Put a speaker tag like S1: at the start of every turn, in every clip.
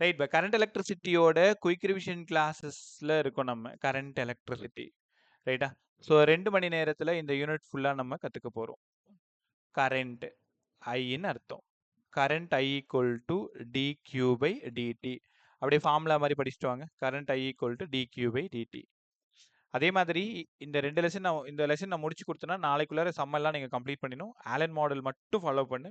S1: Right by current எலக்ட்ரிசிட்டியோட quick revision கிளாஸஸ்ல இருக்கோம் நம்ம கரண்ட் எலக்ட்ரிசிட்டி ரைட்டா. ஸோ 2 மணி நேரத்தில் இந்த யூனிட் ஃபுல்லாக நம்ம கற்றுக்க போகிறோம். கரண்ட் ஐன்னு அர்த்தம். Current I equal to d q by d t. அப்படியே ஃபார்முலா மாதிரி படிச்சுட்டு வாங்க. Current I equal to d q by d t. அதே மாதிரி இந்த 2 லெசன் இந்த லெசன் நான் முடிச்சு கொடுத்தேன்னா நாளைக்குள்ளார சம்மெல்லாம் நீங்கள் கம்ப்ளீட் பண்ணிடணும். ஆலன் மாடல் மட்டும் ஃபாலோ பண்ணு,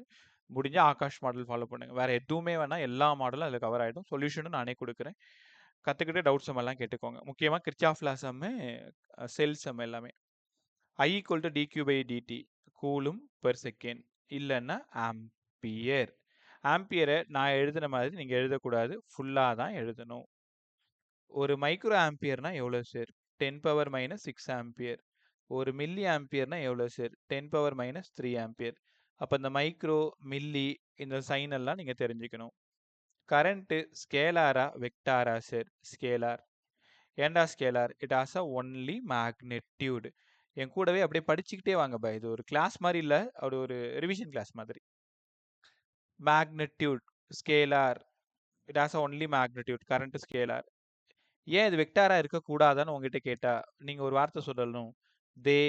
S1: முடிஞ்சால் ஆகாஷ் மாடல் ஃபாலோ பண்ணுங்க. வேறு எதுவுமே வேணால் எல்லா மாடலும் அதில் கவர் ஆகிடும். சொல்யூஷனும் நானே கொடுக்குறேன். கற்றுக்கிட்டு டவுட் சம் எல்லாம் கேட்டுக்கோங்க. முக்கியமாக கிர்ச்சாஃப் லா சம்மு, செல் சம் எல்லாமே. I equal to d q by d t coulomb per second இல்லைன்னா ஆம்பியர். ஆம்பியரை நான் எழுதுன மாதிரி நீங்கள் எழுதக்கூடாது, ஃபுல்லாக தான் எழுதணும். ஒரு மைக்ரோ ஆம்பியர்னா எவ்வளோ சார்? 10 power minus 6 ampere. ஒரு மில்லி ஆம்பியர்னா எவ்வளோ சார்? 10 power minus 3 ampere. அப்போ இந்த மைக்ரோ, மில்லி, இந்த சைன் எல்லாம் நீங்கள் தெரிஞ்சுக்கணும். கரண்ட்டு ஸ்கேலாரா வெக்டாரா சார்? ஸ்கேலார். ஏண்டா scalar? It has a only magnitude. என் கூடவே அப்படியே படிச்சுக்கிட்டே வாங்க பா. இது ஒரு கிளாஸ் மாதிரி இல்லை, அப்படி ஒரு ரிவிஷன் கிளாஸ் மாதிரி. Magnitude scalar. It has a only magnitude. Current scalar. ஏன் இது வெக்டாரா இருக்கக்கூடாதான்னு உங்ககிட்ட கேட்டா நீங்க ஒரு வார்த்தை சொல்லணும். They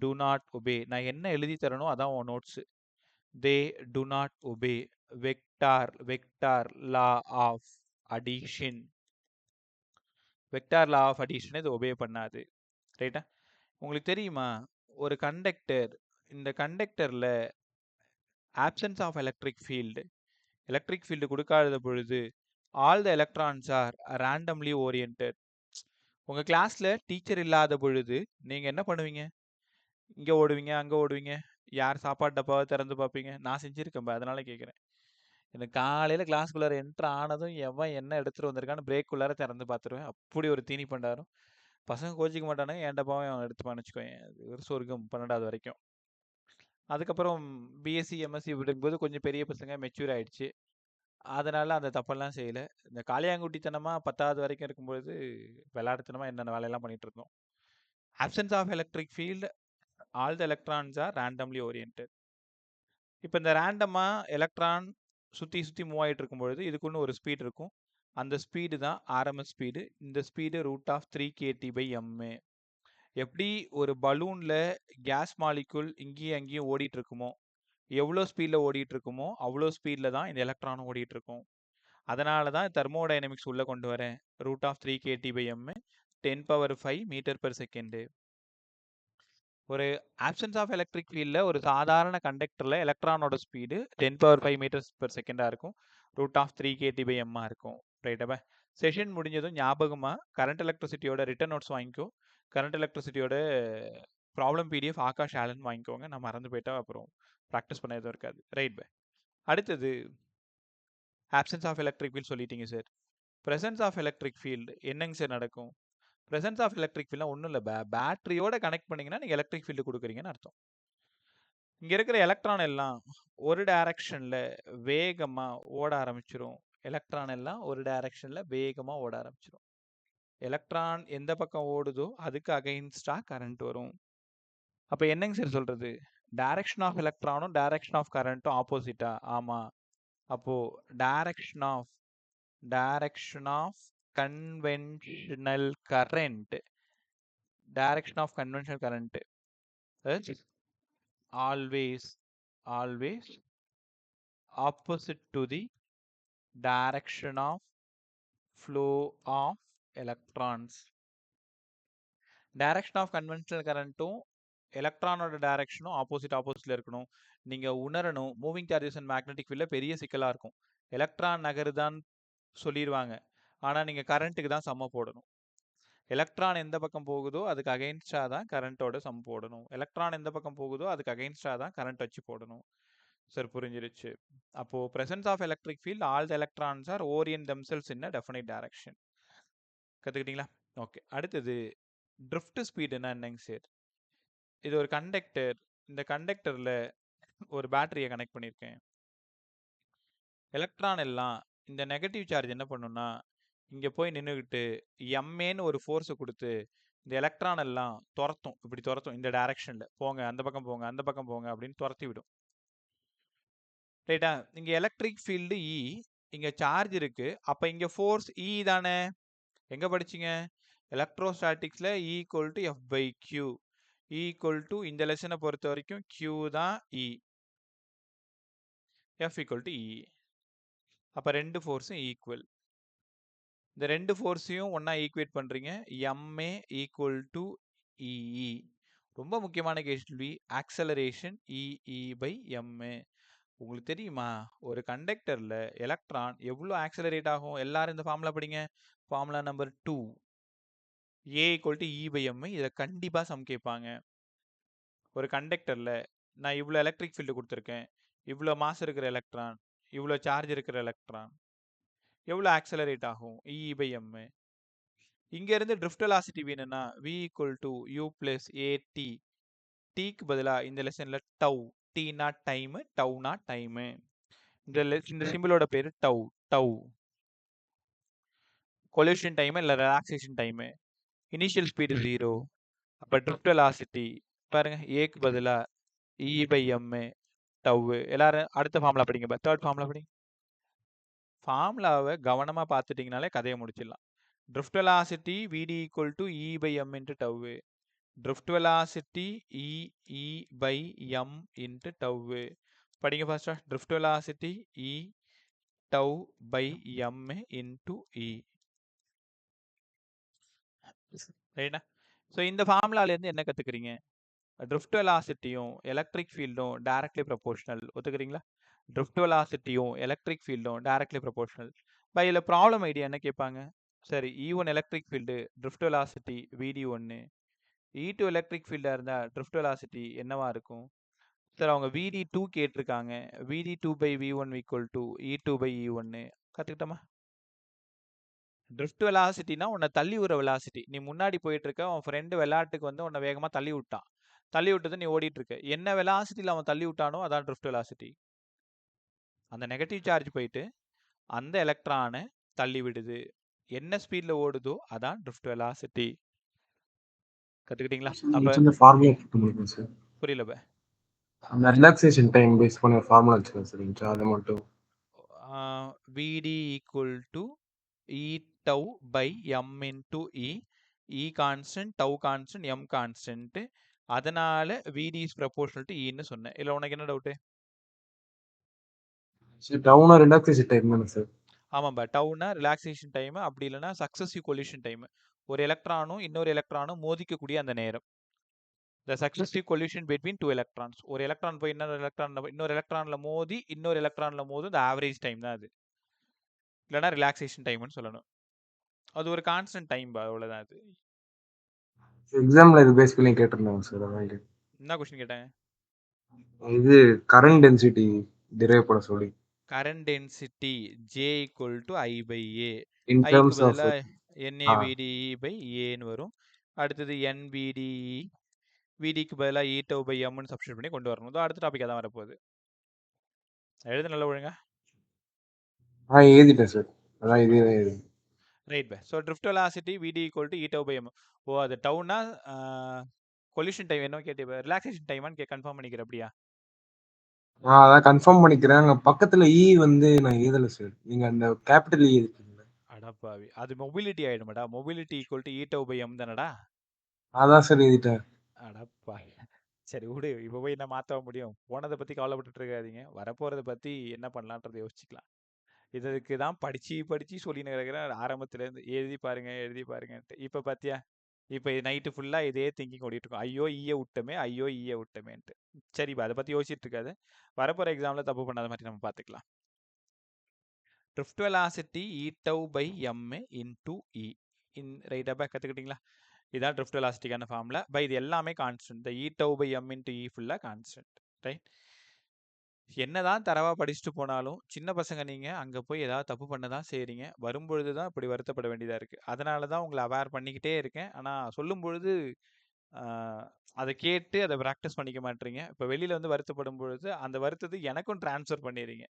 S1: do not obey. நான் என்ன எழுதி தரணும் அதான் உன் நோட்ஸ். They do not obey vector law of addition. Vector law of addition இது ஒபே பண்ணாது. ரைட்டா? உங்களுக்கு தெரியுமா ஒரு கண்டக்டர், இந்த கண்டக்டர்ல ஆப்சன்ஸ் ஆஃப் எலக்ட்ரிக் ஃபீல்டு கொடுக்காத பொழுது all the electrons are randomly oriented. உங்கள் கிளாஸில் டீச்சர் இல்லாத பொழுது நீங்கள் என்ன பண்ணுவீங்க? இங்கே ஓடுவீங்க, அங்கே ஓடுவீங்க, யார் சாப்பாடு டப்பாவை திறந்து பார்ப்பீங்க. நான் செஞ்சுருக்கேன், அதனால கேட்குறேன். எனக்கு காலையில் கிளாஸ்க்குள்ளார என்ட்ரு ஆனதும் எவன் என்ன எடுத்துகிட்டு வந்திருக்கான்னு பிரேக்குள்ளார திறந்து பார்த்துருவேன். அப்படி ஒரு தீனி பண்டாரும். பசங்க கோச்சிக்க மாட்டானுங்க, என் டப்பாவை அவன் எடுத்துப்பான்னு வச்சுக்கோங்க. ஒரு சொர்க்கம் 12வது வரைக்கும். அதுக்கப்புறம் பிஎஸ்சி எம்எஸ்சி விடும்போது கொஞ்சம் பெரிய பசங்க மெச்சூர் ஆகிடுச்சு. அதனால் அந்த தப்பெல்லாம் செய்யலை. இந்த காளியாங்குட்டித்தனமாக 10வது வரைக்கும் இருக்கும்பொழுது விளையாட்டுத்தனமாக என்னென்ன வேலையெல்லாம் பண்ணிகிட்டு இருந்தோம். Absence of electric field all the electrons are randomly oriented. இப்போ இந்த ரேண்டமாக எலக்ட்ரான் சுற்றி மூவ் ஆகிட்டு இருக்கும்பொழுது இதுக்குன்னு ஒரு ஸ்பீட் இருக்கும். அந்த ஸ்பீடு தான் ஆர்எம்எஸ் ஸ்பீடு. இந்த ஸ்பீடு √3 kT/m. எப்படி ஒரு பலூனில் கேஸ் மாலிகுல் இங்கேயும் அங்கேயும் ஓடிட்டு இருக்குமோ, எவ்வளோ ஸ்பீடில் ஓடிட்டு இருக்குமோ அவ்வளோ ஸ்பீடில் தான் இந்த எலக்ட்ரானும் ஓடிட்டு இருக்கும். அதனால தான் தெர்மோடைனமிக்ஸ் உள்ளே கொண்டு வரேன். √3 kT/m 10⁵ மீட்டர்/செகண்ட். ஒரு ஆப்சன்ஸ் ஆஃப் எலக்ட்ரிக் ஃபீல்டில் ஒரு சாதாரண கண்டக்டரில் எலக்ட்ரானோட ஸ்பீடு 10⁵ மீட்டர்/செகண்டாக இருக்கும். √3 kT/m இருக்கும். ரைட்டாப்பா? செஷன் முடிஞ்சதும் ஞாபகமாக கரண்ட் எலக்ட்ரிசிட்டியோட ரிட்டன் நோட்ஸ் வாங்கிக்கோ. கரண்ட் எலக்ட்ரிசிட்டியோட ப்ராப்ளம் பிடிஎஃப் ஆகாஷ் ஆலன் வாங்கிக்கோங்க. நான் மறந்து போயிட்டா அப்புறம் ப்ராக்டிஸ் பண்ண எதுவும் இருக்காது. Right by. அடுத்தது ஆப்சன்ஸ் ஆஃப் எலக்ட்ரிக் ஃபீல்டு சொல்லிட்டீங்க sir. Presence of electric field என்னங்க சார் நடக்கும்? ப்ரெசன்ஸ் ஆஃப் எலக்ட்ரிக் ஃபீல்ட்லாம் ஒன்றும் இல்லை, பேட்டரியோட கனெக்ட் பண்ணிங்கன்னா நீங்கள் எலக்ட்ரிக் ஃபீல்டு கொடுக்குறீங்கன்னு அர்த்தம். இங்கே இருக்கிற எலக்ட்ரான் எல்லாம் ஒரு டைரக்ஷனில் வேகமாக ஓட ஆரம்பிச்சிடும். எலக்ட்ரான் எல்லாம் ஒரு டைரக்ஷனில் வேகமாக ஓட ஆரம்பிச்சிடும். எலக்ட்ரான் எந்த பக்கம் ஓடுதோ அதுக்கு அகைன்ஸ்டாக கரண்ட் வரும். அப்போ என்னங்க சார் சொல்கிறது? டைரக்ஷன் ஆஃப் எலக்ட்ரானும் டைரக்ஷன் ஆஃப் கரண்ட்டும் ஆப்போசிட்டா? ஆமாம். அப்போது direction of conventional current is always opposite to the direction of flow of electrons. Direction of conventional current-ம் எலக்ட்ரானோட டைரக்ஷனும் ஆப்போசிட்ல இருக்கணும். நீங்கள் உணரணும். மூவிங் சார்ஜஸ் அண்ட் மேக்னெட்டிக் ஃபீல்டில் பெரிய சிக்கலாக இருக்கும். எலக்ட்ரான் நகருதான்னு சொல்லிடுவாங்க, ஆனால் நீங்கள் கரண்ட்டுக்கு தான் சம்ம போடணும். எலக்ட்ரான் எந்த பக்கம் போகுதோ அதுக்கு அகைன்ஸ்டாக தான் கரண்ட்டோட சம் போடணும். எலக்ட்ரான் எந்த பக்கம் போகுதோ அதுக்கு அகைன்ஸ்டாக தான் கரண்ட் வச்சு போடணும். சார் புரிஞ்சிருச்சு. அப்போது presence of electric field all the electrons are orient themselves in a definite direction. கற்றுக்கிட்டீங்களா? ஓகே. அடுத்தது ட்ரிஃப்ட் ஸ்பீடுன்னா என்னங்க சார்? இது ஒரு கண்டக்டர். இந்த கண்டக்டரில் ஒரு பேட்டரியை கனெக்ட் பண்ணியிருக்கேன். எலக்ட்ரான் எல்லாம் இந்த நெகட்டிவ் சார்ஜ் என்ன பண்ணுன்னா இங்கே போய் நின்றுக்கிட்டு எம்ஏன்னு ஒரு ஃபோர்ஸை கொடுத்து இந்த எலக்ட்ரான் எல்லாம் இப்படி துரத்தும். இந்த டைரக்ஷனில் போங்க, அந்த பக்கம் போங்க, அந்த பக்கம் போங்க அப்படின்னு துரத்தி விடும். ரைட்டா? இங்கே எலக்ட்ரிக் ஃபீல்டு இ, இங்க சார்ஜ் இருக்கு. அப்ப இங்க ஃபோர்ஸ் E தானே? எங்க படிச்சீங்க? எலக்ட்ரோஸ்டாட்டிக்ஸ்ல E equal to F by Q. E equal to இந்த லெசனை பொறுத்த வரைக்கும் Q தான் E. F equal to E. அப்ப ரெண்டு ஃபோர்ஸும் ஈக்குவல். இந்த ரெண்டு ஃபோர்ஸையும் ஒண்ணா ஈக்குவேட் பண்றீங்க. MA equal to EE. ரொம்ப முக்கியமான கேள்வி. Acceleration EE by MA. உங்களுக்கு தெரியுமா ஒரு கண்டக்டர்ல எலக்ட்ரான் எவ்வளவு ஆக்சலரேட் ஆகும்? எல்லாரும் இந்த ஃபார்முலா படிங்க. Formula number 2. A equal to E by M. இதை கண்டிப்பா சம் கேட்பாங்க. ஒரு கண்டக்டர்ல நான் இவ்வளவு எலக்ட்ரிக் ஃபீல்டு கொடுத்துருக்கேன், இவ்வளவு மாஸ் இருக்கிற எலக்ட்ரான், இவ்வளவு சார்ஜ் இருக்கிற எலக்ட்ரான் எவ்வளவு ஆக்சலரேட் ஆகும்? EE by M. இங்க இருந்து ட்ரிஃப்ட் வெலாசிட்டி வேணும்னா V equal to U plus AT. டீக்கு பதிலா இந்த லெசன்ல டவ். டீனா டைம், டவ்னா டைம். இந்த சிம்பிளோட பேரு டவ். டவ் கொலிஷன் டைம் இல்ல ரிலாக்ஸேஷன் டைம். Initial speed 0. அப்ப ட்ரிஃப்ட் வெலாசிட்டி பாருங்க, ஏக்கு பதிலா E by M டவ். எல்லாரும் அடுத்த ஃபார்முலா படிங்க. தேர்ட் ஃபார்முலா படிங்க. ஃபார்முலாவை கவனமா பார்த்துட்டீங்கனாலே கதையை முடிச்சிடலாம். Drift velocity VD equal to E by M into tau. Drift velocity E by M into tau. படிங்க ஃபர்ஸ்டா. Drift velocity E tau by M into E. ரைட்டா? ஸோ இந்த ஃபார்முலால இருந்து என்ன கத்துக்கிறீங்க? ட்ரிஃப்ட் வெலாசிட்டியும் எலக்ட்ரிக் ஃபீல்டும் டைரக்ட்லி ப்ரொபோர்ஷனல். ஒத்துக்கிறீங்களா? ட்ரிஃப்ட் வெலாசிட்டியும் எலக்ட்ரிக் ஃபீல்டும் டைரக்ட்லி ப்ரொபோர்ஷனல். பை இதில் ப்ராப்ளம் ஐடியா என்ன கேட்பாங்க? சரி, E1 electric field, drift velocity VD1. E2 electric ஃபீல்டாக இருந்தால் ட்ரிஃப்ட் வெலாசிட்டி என்னவா இருக்கும்? சார் அவங்க VD2 கேட்டிருக்காங்க. VD2 by V1 equal to E2 by E1. கற்றுக்கிட்டோமா? ட்ரிஃப்ட் வெலாசிட்டினா உன்னை தள்ளி விடுற வெலாசிட்டி. நீ முன்னாடி போயிட்டு இருக்க, உன் ஃப்ரெண்டு விளையாட்டுக்கு வந்து உன்னை வேகமாக தள்ளி விட்டான். தள்ளி விட்டது நீ ஓடிட்டு இருக்க. என்ன வெலாசிட்டியில் அவன் தள்ளி விட்டானோ அதான் ட்ரிஃப்ட் வெலாசிட்டி. அந்த நெகட்டிவ் சார்ஜ் போயிட்டு அந்த எலக்ட்ரானை தள்ளி விடுது. என்ன ஸ்பீட்ல ஓடுதோ அதான் ட்ரிஃப்ட் வெலாசிட்டி. கத்துக்கிட்டீங்களா? அப்ப
S2: ஃபார்முலா சார்
S1: புரியல பே.
S2: அந்த ரிலாக்ஸேஷன் டைம் பேஸ் பண்ண ஃபார்முலா வச்சுக்கோங்க சார், அது மட்டும்.
S1: VD equal to E tau by M into E. E constant, tau constant, M constant. அதனால VD is proportional to E ன்னு சொன்னேன். இல்ல உனக்கு என்ன டவுட்?
S2: சார் டவுனா ரிலாக்ஸேஷன் டைம் தானே சார்?
S1: ஆமாம்பா, டவுனா ரிலாக்ஸேஷன் டைம், அப்படி இல்லைன்னா சக்சஸிவ் கொலிஷன் டைம். ஒரு எலக்ட்ரானும் இன்னொரு எலக்ட்ரானும் மோதிக்கக்கூடிய அந்த நேரம். The successive collision between two electrons. ஒரு எலக்ட்ரான் போய் இன்னொரு எலக்ட்ரான்ல மோதி இன்னொரு எலக்ட்ரான்ல மோதும் இந்த ஆவரேஜ் டைம் தான் அது. இல்லைன்னா ரிலாக்ஸேஷன் டைம்னு சொல்லணும். அது ஒரு கான்ஸ்டன்ட் டைம், அவ்வளவுதான். அது
S2: எக்ஸாம்ல இது பேஸ் பண்ணி கேட்டிருந்தாங்க சார். அதான்
S1: என்ன கொஸ்டின் கேட்டாங்க?
S2: இது கரண்ட் டென்சிட்டி டிரைவ் பண்ண சொல்லி.
S1: Current density J equal to I by A.
S2: இன்
S1: ஐக்கு
S2: டர்ம்ஸ் ஆஃப்
S1: பதிலாக NaVDE by Aன்னு வரும். அடுத்தது NVDE. VDக்கு பதிலாக E tau by Mன்னு சப்ஸ்டியூட் பண்ணி கொண்டு வரணும். அடுத்த டாபிக் அதான் வரப்போகுது. எழுது நல்லா ஒழுங்கா.
S2: எழுதிட்டேன் சார். அதான் இதே எழுதி.
S1: Right bye. So drift velocity VD equal to E tau by M. ஓ, அது டவுனா கொலிஷன் டைம் என்ன கேட்டு ரிலாக்ஸேஷன் டைமான்னு கன்ஃபார்ம் பண்ணிக்கிற அப்படியா?
S2: அதான் கன்ஃபார்ம் பண்ணிக்கிறேன். அங்க பக்கத்துல E வந்து நான் எழுதல சார். நீங்க அந்த கேபிட்டல் E எழுதிருக்கீங்க.
S1: அடப்பாவி, அது மொபிலிட்டி ஆயிடுமாடா. Mobility equal to E tau by M தானடா.
S2: அதான் சார் எழுதிட்டேன்.
S1: அடப்பாவி. சரி விடு, இப்போ போய் என்ன மாற்ற முடியும்? போனதை பற்றி கவலைப்பட்டுட்டு இருக்காதீங்க, வரப்போகிறத பற்றி என்ன பண்ணலான்றதை யோசிச்சுக்கலாம். இதுக்கு தான் படித்து படித்து சொல்லின்னு இருக்கிறேன் ஆரம்பத்துலேருந்து. எழுதி பாருங்க எழுதி பாருங்கன்ட்டு. இப்போ பார்த்தியா, இப்போ நைட்டு ஃபுல்லாக இதே திங்கிங் ஓடிட்டு இருக்கும். ஐயோ ஈய விட்டமே, ஐயோ ஈய விட்டமேன்ட்டு. சரிப்பா, அதை பற்றி யோசிச்சுட்டு இருக்காது. வரப்போகிற எக்ஸாமில் தப்பு பண்ணாத மாதிரி நம்ம பார்த்துக்கலாம். Drift velocity E tau by M into E. ரைட்டாக கற்றுக்கிட்டிங்களா? இதான் ட்ரிஃப்ட் வெலாசிட்டிக்கான ஃபார்முலா. பை இது எல்லாமே கான்ஸ்டன்ட். இந்த E tau by M into E ஃபுல்லாக கான்ஸ்டன்ட். ரைட்? என்னதான் தரவா படிச்சுட்டு போனாலும் சின்ன பசங்க நீங்க அங்க போய் ஏதாவது தப்பு பண்ண தான் செய்றீங்க. வரும்பொழுது தான் இப்படி வருத்தப்பட வேண்டியதா இருக்கு. அதனால தான் உங்களை அவேர் பண்ணிக்கிட்டே இருக்கேன். ஆனா சொல்லும் பொழுது அதை கேட்டு அதை ப்ராக்டிஸ் பண்ணிக்க மாட்டீங்க. இப்போ வெளியில வந்து வருத்தப்படும் பொழுது அந்த வருத்தத்தை எனக்கும் டிரான்ஸ்ஃபர் பண்ணிடுறீங்க.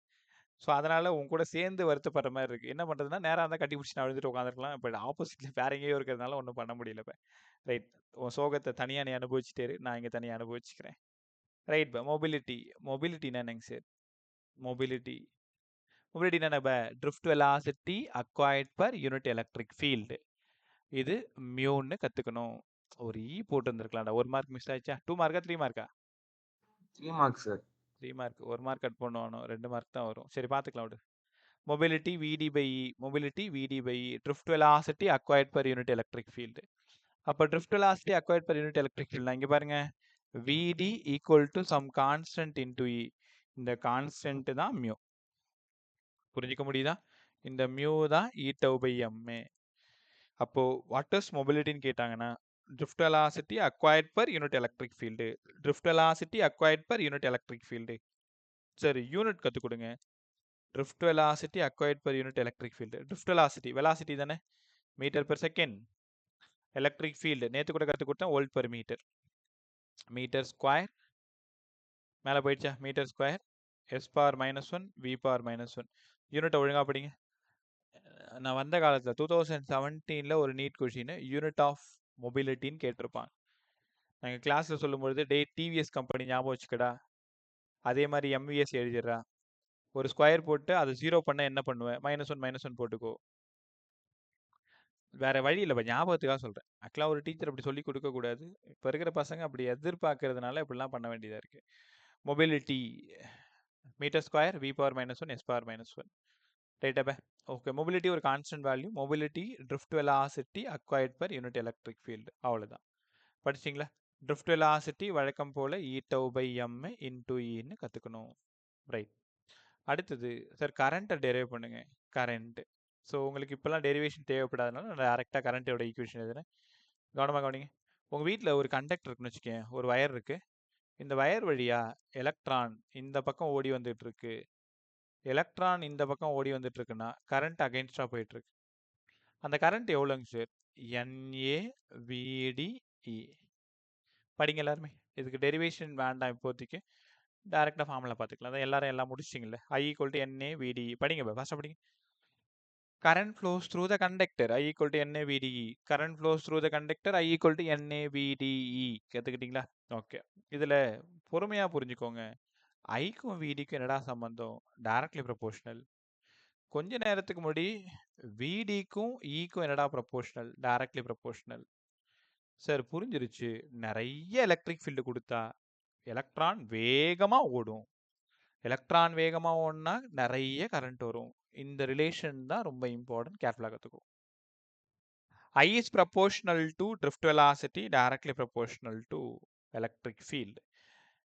S1: ஸோ அதனால உங்க கூட சேர்ந்து வருத்தப்படுற மாதிரி இருக்கு. என்ன பண்றதுன்னா, நேரா இருந்தால் கட்டி பிடிச்சி நான் எழுதிட்டு உட்காந்துருக்கலாம். இப்போ ஆப்போசிட்ல வேற எங்கேயோ இருக்கிறதுனால ஒன்றும் பண்ண முடியல. இப்போ ரைட், உன் சோகத்தை தனியாக நீ அனுபவிச்சுட்டே நான் இங்கே தனியாக அனுபவிச்சுக்கிறேன். ரைட் பா. மொபிலிட்டி. மொபிலிட்டினா என்னங்க சார்? மொபிலிட்டி மொபிலிட்டி என்ன drift velocity acquired per unit electric field. இது மியூன்னு கத்துக்கணும். ஒரு இ போட்டு வந்திருக்கலாம்டா. 1 மார்க் மிஸ் ஆயிடுச்சா? 2 மார்க்கா 3 மார்க்கா?
S2: 3 marks sir.
S1: 3 mark. 1 mark cut பண்ணணும். 2 மார்க் தான் வரும். சரி பார்த்துக்கலாம் விடு. Mobility VD by E. Mobility VD by E. Drift velocity acquired per unit electric field. அப்போ drift velocity acquired per unit electric field இங்க பாருங்க. VD equal to some constant into E. இந்த கான்ஸ்டன்ட் தான் மியூ. புரிஞ்சுக்க முடியுதா? இந்த mu தான் E tau by M. அப்போ வாட் இஸ் மொபிலிட்டின்னு கேட்டாங்கன்னா drift velocity acquired per unit electric field. Drift velocity acquired per unit electric field. சரி யூனிட் கற்றுக் கொடுங்க. drift velocity acquired per unit electric field. drift velocity தானே, metre per second. Electric field நேற்று கூட கற்றுக் கொடுத்தேன், volt per metre. Metre square மேலே போயிடுச்சா? Metre square S power -1 V power -1. யூனிட்டை ஒழுங்காக படிங்க. நான் வந்த காலத்தில் 2017 ஒரு நீட் கொஷின் யூனிட் ஆஃப் மொபிலிட்டின்னு கேட்டிருப்பாங்க. நாங்கள் கிளாஸில் சொல்லும்பொழுது டிவிஎஸ் கம்பெனி ஞாபகம் வச்சுக்கடா, அதே மாதிரி எம்விஎஸ் எழுதிடுறா, ஒரு ஸ்கொயர் போட்டு அதை 0 பண்ண என்ன பண்ணுவேன்? -1 போட்டுக்கோ. வேற வழி இல்லை, ஞாபகத்துக்காக சொல்கிறேன். ஆக்சுவலாக ஒரு டீச்சர் அப்படி சொல்லி கொடுக்கக்கூடாது. இப்போ இருக்கிற பசங்க அப்படி எதிர்பார்க்கறதுனால இப்படிலாம் பண்ண வேண்டியதாக இருக்குது. Mobility metre square V power -1 s power -1. ரைட்டாப்பா? ஓகே. மொபிலிட்டி ஒரு constant value. Mobility drift velocity acquired per unit electric field. அவ்வளோதான். படிச்சிங்களா? drift velocity வழக்கம் போல் E tau by M into Eன்னு கற்றுக்கணும். ரைட். அடுத்தது சார் கரண்ட்டை டெரைவ் பண்ணுங்க. கரண்ட். ஸோ உங்களுக்கு இப்போல்லாம் டெரிவேஷன் தேவைப்படாதனால நான் டேரெக்டாக கரண்ட்டோட ஈக்குவேஷன் எழுதுறேன். கவனமாக கவனிங்க. உங்கள் வீட்டில் ஒரு கண்டக்டர் இருக்குன்னு வச்சுக்கேன், ஒரு வயர் இருக்குது. இந்த வயர் வழியாக எலக்ட்ரான் இந்த பக்கம் ஓடி வந்துட்டு இருக்கு. எலக்ட்ரான் இந்த பக்கம் ஓடி வந்துட்டு இருக்குன்னா கரண்ட் அகைன்ஸ்டாக போயிட்டு இருக்கு. அந்த கரண்ட் எவ்வளோங்க சார்? NAVDE. படிங்க எல்லாருமே. இதுக்கு டெரிவேஷன் வேண்டாம் இப்போதைக்கு, டேரெக்டாக ஃபார்முலா பார்த்துக்கலாம். அதான் எல்லாரும் எல்லாம் முடிச்சிங்களே. I equal to NAVDE. படிங்க ஃபர்ஸ்ட் படிங்க. current flows through the conductor. I equal to NAVDE. current flows through the conductor. I equal to NAVDE. கற்றுக்கிட்டீங்களா? ஓகே. இதில் பொறுமையாக புரிஞ்சுக்கோங்க. ஐக்கும் விடிக்கும் என்னடா சம்பந்தம்? Directly proportional. கொஞ்ச நேரத்துக்கு முன்னாடி விடிக்கும் ஈக்கும் என்னடா ப்ரொபோஷனல்? Directly proportional. சார் புரிஞ்சிருச்சு. நிறைய எலக்ட்ரிக் ஃபீல்டு கொடுத்தா எலக்ட்ரான் வேகமாக ஓடும். எலக்ட்ரான் வேகமாக ஓடினா நிறைய கரண்ட் வரும். இந்த ரிலேஷன் தான் ரொம்ப இம்பார்ட்டன்ட். கேர்ஃபுல்லாக கற்றுக்கும். I is proportional to drift velocity, directly proportional to electric field.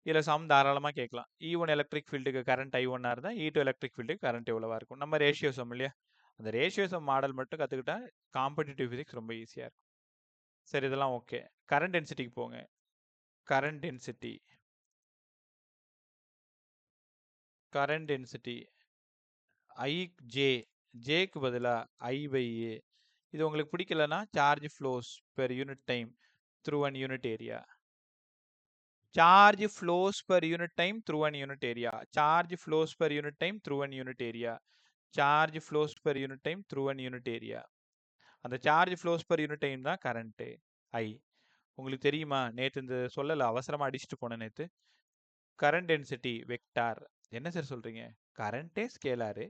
S1: இதில் சம் தாராளமாக கேட்கலாம். E1 எலக்ட்ரிக் ஃபீல்டுக்கு கரண்ட் I1 இருந்தால் E2 எலக்ட்ரிக் ஃபீல்டுக்கு கரண்ட் எவ்வளோவா இருக்கும்? நம்ம ரேஷியோ சம் இல்லையா? அந்த ரேஷியோ சம் மாடல் மட்டும் கற்றுக்கிட்டா காம்படிட்டிவ் ஃபிசிக்ஸ் ரொம்ப ஈஸியாக இருக்கும். சரி, இதெல்லாம் ஓகே. கரண்ட் டென்சிட்டிக்கு போங்க. கரண்ட் டென்சிட்டி ஜேக்கு பதிலாக I/A. இது உங்களுக்கு பிடிக்கலன்னா charge flows per unit time through an unit area. Charge flows per unit time through an unit area. Charge flows per unit time through an unit area. Charge flows per unit time through an unit area. அந்த charge flows per unit time தான் current I. உங்களுக்கு தெரியுமா, நேற்று இந்த சொல்லல அவசரமா அடிச்சுட்டு போன நேற்று. Current density vector. என்ன சார் சொல்றீங்க? கரண்டே ஸ்கேலாரு,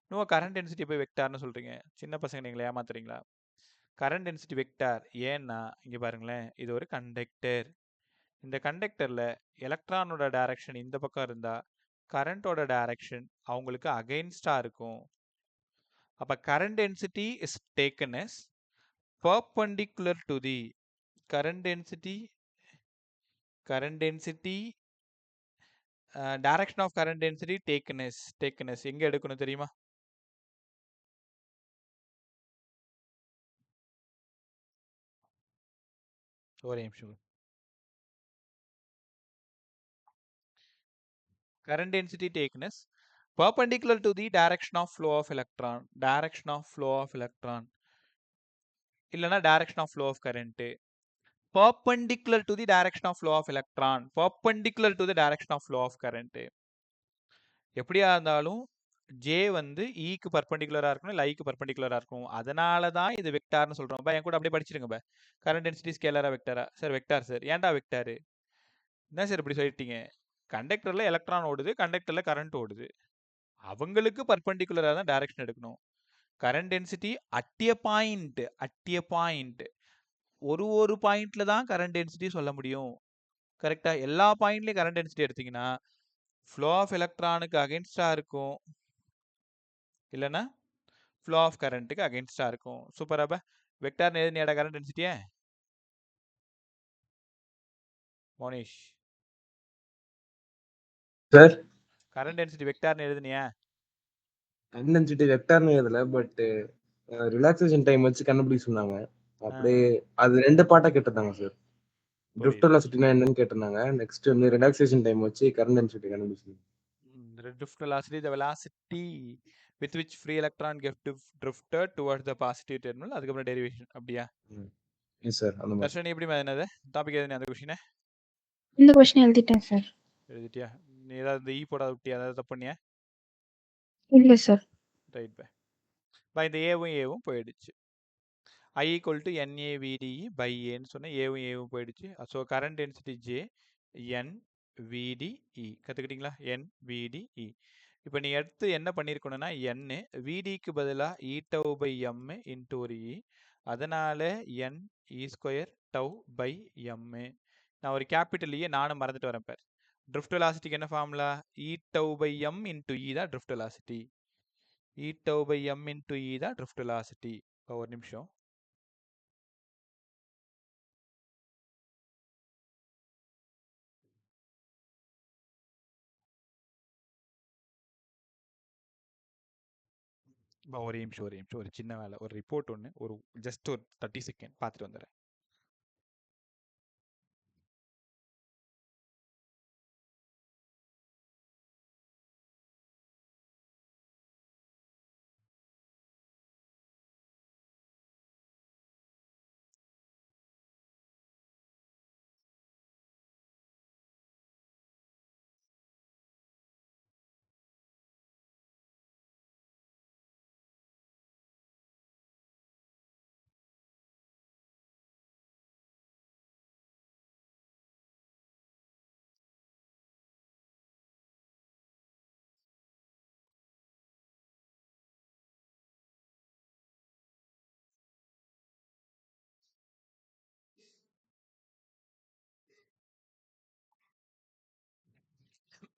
S1: இன்னும் கரண்ட் டென்சிட்டி போய் வெக்டார்னு சொல்றீங்க. சின்ன பசங்க நீங்களே ஏமாத்துறீங்களா? Current density vector. ஏன்னா இங்க பாருங்களேன், இது ஒரு கண்டக்டர். இந்த கண்டக்டரில் எலக்ட்ரானோட டைரக்ஷன் இந்த பக்கம் இருந்தால் கரண்ட்டோட டைரக்ஷன் அவங்களுக்கு அகைன்ஸ்டாக இருக்கும். அப்போ current density is taken as perpendicular to the current density direction of current density taken as எங்கே எடுக்கணும் தெரியுமா? ஒரே நிமிஷம். current density taken as perpendicular to the direction of flow of electron. இல்லைனா direction of flow of current. perpendicular to the direction of flow of electron. perpendicular to the direction of flow of current. எப்படியா இருந்தாலும் J வந்து Eக்கு பர்பெண்டிகுலரா இருக்கணும், இல்லை Iக்கு பர்பெண்டிகுலரா இருக்கும். அதனால தான் இது வெக்டார்னு சொல்றோம். என் கூட அப்படியே படிச்சிருங்க. கரண்ட் டென்சிட்டி ஸ்கேலரா வெக்டாரா? Sir vector sir. ஏன்டா வெக்டாரு? என்ன சார் இப்படி சொல்லிட்டீங்க? கண்டக்டர்ல எலக்ட்ரான் ஓடுது, கண்டக்டர்ல கரண்ட் ஓடுது. அவங்களுக்கு பர்பெண்டிகுலரா தான் டைரக்ஷன் எடுக்கணும். Current density at a point ஒரு பாயிண்ட்ல தான் கரண்ட் டென்சிட்டி சொல்ல முடியும். கரெக்டா? எல்லா பாயிண்ட்லயும் கரண்ட் டென்சிட்டி எடுத்தீங்கன்னா ஃப்ளோ ஆஃப் எலக்ட்ரானுக்கு அகைன்ஸ்டா இருக்கும், இல்லைன்னா ஃப்ளோ ஆஃப் கரண்ட்டுக்கு அகைன்ஸ்டா இருக்கும். சூப்பர். அப்ப வெக்டார் எழுதினியாடா கரண்ட் டென்சிட்டியே மோனிஷ்?
S2: சார்
S1: கரண்ட் டென்சிட்டி வெக்டார்னு எழுதுனியா?
S2: கரண்ட் டென்சிட்டி வெக்டார்னு எழுதல, பட் ரிலாக்ஸேஷன் டைம் வச்சு கண்டுபிடிக்க சொன்னாங்க. அப்படியே அது 2 பார்ட்டா கேட்டிருந்தாங்க சார். ட்ரிஃப்ட் வெலாசிட்டினா என்னன்னு கேட்டிருந்தாங்க. நெக்ஸ்ட் வந்து ரிலாக்ஸேஷன் டைம் வச்சு கரண்ட் டென்சிட்டி கண்டுபிடிச்சு.
S1: Drift velocity, the velocity with which free electron get drifted towards the positive terminal. அதுக்கப்புறம் டெரிவேஷன் அப்படியா?
S2: எஸ் சார், அந்த மாதிரி.
S1: தர்ஷன் எப்படி என்னது டாபிக் எதுன்னு அந்த கொஸ்டினை
S3: இந்த கொஸ்டின் எழுதிட்டேன் சார்.
S1: எழுதிட்டியா? நீ ஏதாவது இந்த போடாத விட்டியா? ஏதாவது தப்பு பண்ணியா?
S3: இல்ல சார்.
S1: ரைட் பை இந்த ஏவும் போயிடுச்சு. I equal to NAVDE by Aன்னு சொன்ன ஏவும் போயிடுச்சு. So current density J NVDE கற்றுக்கிட்டீங்களா? NVDE. இப்போ நீ எடுத்து என்ன பண்ணியிருக்கணும்னா N VDக்கு பதிலாக E tau by M into ஒரு E, அதனால N E square tau by M. நான் ஒரு கேபிட்டல் E நானும் மறந்துட்டு வரேன் பார். ட்ரிஃப்ட் வெலாசிட்டிக்கு என்ன formula? E tau by M into E தான் drift velocity. E tau by M into E தான் ட்ரிஃப்ட் வெலாசிட்டி. ஒரு நிமிஷம். ஒரு நிமிஷம் ஒரு சின்ன வேலை, ஒரு ரிப்போர்ட் ஒன்று, ஒரு ஜஸ்ட் ஒரு 30 செகண்ட் பார்த்துட்டு வந்துடுறேன்.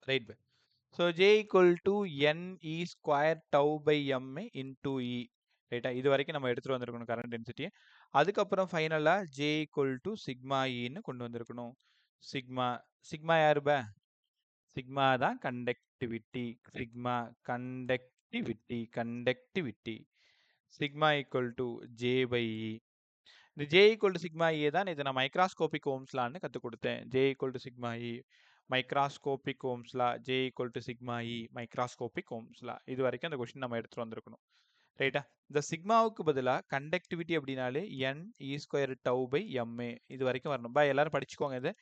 S1: Right bye. So J equal to NE square tau by M into E. ரைட்டா? இது வரைக்கும் நம்ம எடுத்துகிட்டு வந்திருக்கணும் கரண்ட் டென்சிட்டி. அதுக்கப்புறம் ஃபைனலாக J equal to சிக்மா ஈன்னு கொண்டு வந்திருக்கணும். சிக்மா யாரு பே? சிக்மா தான் conductivity. Conductivity. Sigma equal to J by E. இந்த J equal to sigma E தான் இது நான் மைக்ராஸ்கோபிக் ஓம்ஸ்லான்னு கற்றுக் கொடுத்தேன். J equal to sigma E microscopic Ohm's law. J equal to sigma E microscopic Ohm's law. இது வரைக்கும் அந்த கொஸ்டின் நம்ம எடுத்துட்டு வந்திருக்கணும். ரைட்டா? இந்த சிக்மாவுக்கு பதிலாக கண்டக்டிவிட்டி அப்படின்னாலே N E square tau by M A இது வரைக்கும் வரணும். எல்லாரும் படிச்சுக்கோங்க. இது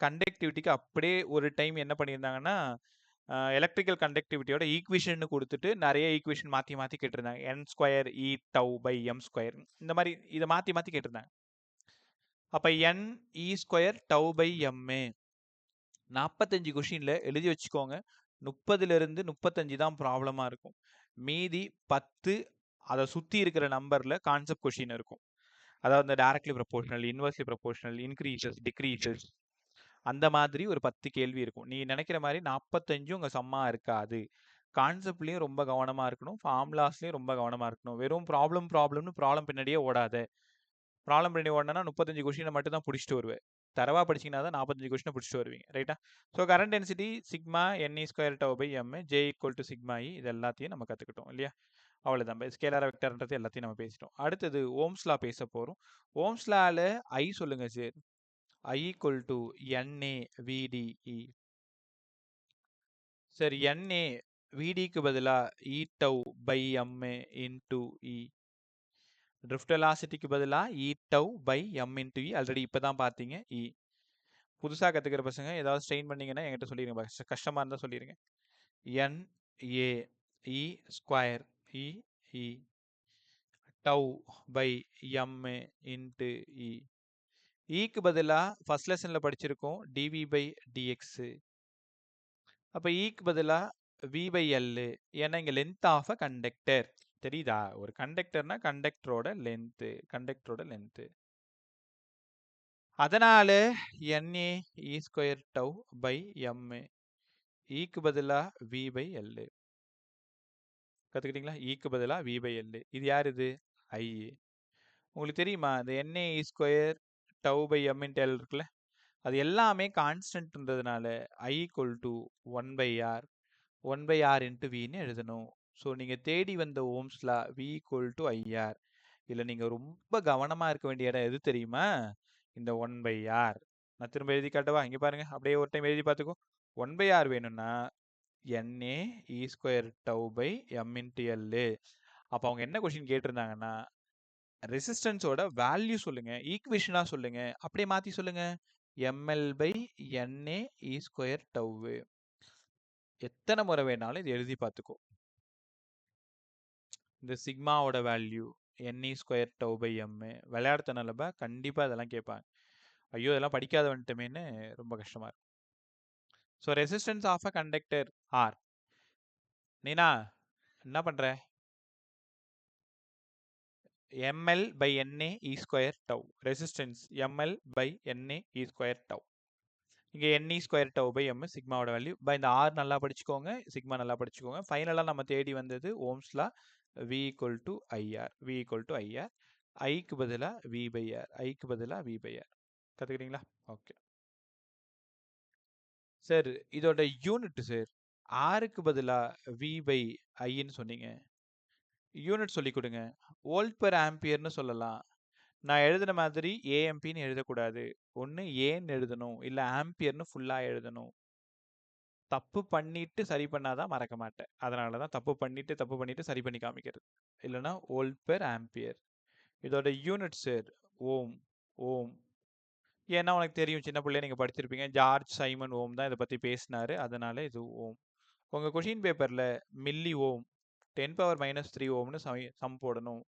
S1: கண்டக்டிவிட்டிக்கு அப்படியே ஒரு டைம் என்ன பண்ணியிருந்தாங்கன்னா எலக்ட்ரிக்கல் கண்டக்டிவிட்டியோட ஈக்குவேஷன் கொடுத்துட்டு நிறைய ஈக்குவேஷன் மாற்றி கேட்டிருந்தாங்க. N square E tau by M square இந்த மாதிரி இதை மாற்றி கேட்டிருந்தாங்க. அப்போ N E square tau by M A 45 கொஷினில் எழுதி வச்சுக்கோங்க. 30லிருந்து 35 தான் ப்ராப்ளமாக இருக்கும். மீதி 10 அதை சுற்றி இருக்கிற நம்பரில் கான்செப்ட் கொஷின் இருக்கும். அதாவது இந்த directly proportional, inversely proportional, increases, decreases, அந்த மாதிரி ஒரு 10 கேள்வி இருக்கும். நீ நினைக்கிற மாதிரி 45 உங்கள் சம்மா இருக்காது. கான்செப்ட்லேயும் ரொம்ப கவனமாக இருக்கணும், ஃபார்முலாஸ்லேயும் ரொம்ப கவனமாக இருக்கணும். வெறும் ப்ராப்ளம்னு ப்ராப்ளம் பின்னாடியே ஓடாத. ப்ராப்ளம் பின்னாடி ஓடனா 35 கொஷினை மட்டும் தான் பிடிச்சிட்டு வருவேன். தரவா படிச்சிங்கன்னா தான் 45 கொஷினை பிடிச்சிட்டு வருவீங்க. ரைட்டா? So current density sigma NE square tau by M, J equal to sigma E, இது எல்லாத்தையும் நம்ம கற்றுக்கிட்டோம் இல்லையா? அவ்வளோதான். ஸ்கேலார் வெக்டர்ன்றது எல்லாத்தையும் நம்ம பேசிட்டோம். அடுத்தது ஓம்ஸ்லா பேச போகிறோம். ஓம்ஸ்லால ஐ சொல்லுங்க sir. I equal to NA VDE. Sir NA VDக்கு பதிலாக E tau by M into E. Drift வெலாசிட்டிக்கு பதிலாக E tau by M into E. Already இப்போ தான் பார்த்தீங்க E. புதுசாக கற்றுக்கிற பசங்க ஏதாவது ஸ்ட்ரெயின் பண்ணிங்கன்னா என்கிட்ட சொல்லிடுங்க. கஷ்டமாக இருந்தால் சொல்லிடுங்க. NA E square E tau by M into E. ஈக்கு பதிலாக ஃபர்ஸ்ட் லெசனில் படிச்சிருக்கோம் dV by dx. அப்போ ஈக்கு பதிலாக வி பை எல். ஏன்னா இங்க லென்த் ஆஃப் அ கண்டக்டர் தெரியுதா? ஒரு கண்டக்டர்னா கண்டக்டரோட லென்த். அதனால NA E square tau by M. ஈக்கு பதிலா V பை L. கத்துக்கிட்டீங்களா? ஈக்கு பதிலா V பை L. இது யார் இது? I. உங்களுக்கு தெரியுமா இந்த NA E square tau by M into L இருக்குல்ல, அது எல்லாமே கான்ஸ்டன்ட்ன்றதுனால I equal to 1 by R 1 by R into வின்னு எழுதணும். ஸோ நீங்கள் தேடி வந்த Ohm's law V equal to IR. இதில் நீங்கள் ரொம்ப கவனமாக இருக்க வேண்டிய இடம் எது தெரியுமா? இந்த 1 பை ஆர். நான் திரும்ப எழுதி காட்டவா? இங்கே பாருங்க, அப்படியே ஒரு டைம் எழுதி பார்த்துக்கோ. 1 பை ஆர் வேணும்னா NA E square tau by M into L. அப்போ அவங்க என்ன கொஸ்டின் கேட்டிருந்தாங்கன்னா, ரெசிஸ்டன்ஸோட வேல்யூ சொல்லுங்க, ஈக்குவேஷனாக சொல்லுங்க, அப்படியே மாற்றி சொல்லுங்க. ML by NA E square tau. எத்தனை முறை வேணாலும் இது எழுதி பார்த்துக்கோ. இந்த சிக்மாவோட value NE square tau by M. விளையாடுத்தனலப்பா கண்டிப்பாக இதெல்லாம் கேட்பாங்க. ஐயோ இதெல்லாம் படிக்காத வந்துட்டமேன்னு ரொம்ப கஷ்டமா இருக்கும். So resistance of a conductor R. நீனா என்ன பண்ற? ML by NA E square tau. Resistance ML by NA E square tau. இங்கே NE square tau by M சிக்மாவோட வேல்யூ. பை இந்த ஆர் நல்லா படிச்சுக்கோங்க, சிக்மா நல்லா படிச்சுக்கோங்க. ஃபைனலாக நம்ம தேடி வந்தது Ohm's law V equal to IR. V equal to IR. ஐக்கு பதிலாக V பை R. ஐக்கு பதிலாக V பை R. கற்றுக்கிறீங்களா? ஓகே சார், இதோட யூனிட் சார் ஆருக்கு பதிலாக V பை ஐன்னு சொன்னீங்க. யூனிட் சொல்லி கொடுங்க. வோல்ட் பெர் ஆம்பியர்னு சொல்லலாம். நான் எழுதின மாதிரி ஏஎம்பின்னு எழுதக்கூடாது. ஒன்று ஏன்னு எழுதணும், இல்லை ஆம்பியர்னு ஃபுல்லாக எழுதணும். தப்பு பண்ணிட்டு சரி பண்ணாதான் மறக்க மாட்டேன். அதனால தான் தப்பு பண்ணிட்டு சரி பண்ணி காமிக்கிறது. இல்லைன்னா வோல்ட் பெர் ஆம்பியர். இதோட யூனிட் சார் ஓம். ஏன்னா உனக்கு தெரியும், சின்ன பிள்ளைய நீங்கள் படிச்சிருப்பீங்க, ஜார்ஜ் சைமன் ஓம் தான் இதை பற்றி பேசினாரு, அதனால இது ஓம். உங்கள் கொஷின் பேப்பரில் மில்லி ஓம் 10⁻³ ஓம்னு சம் போடணும்.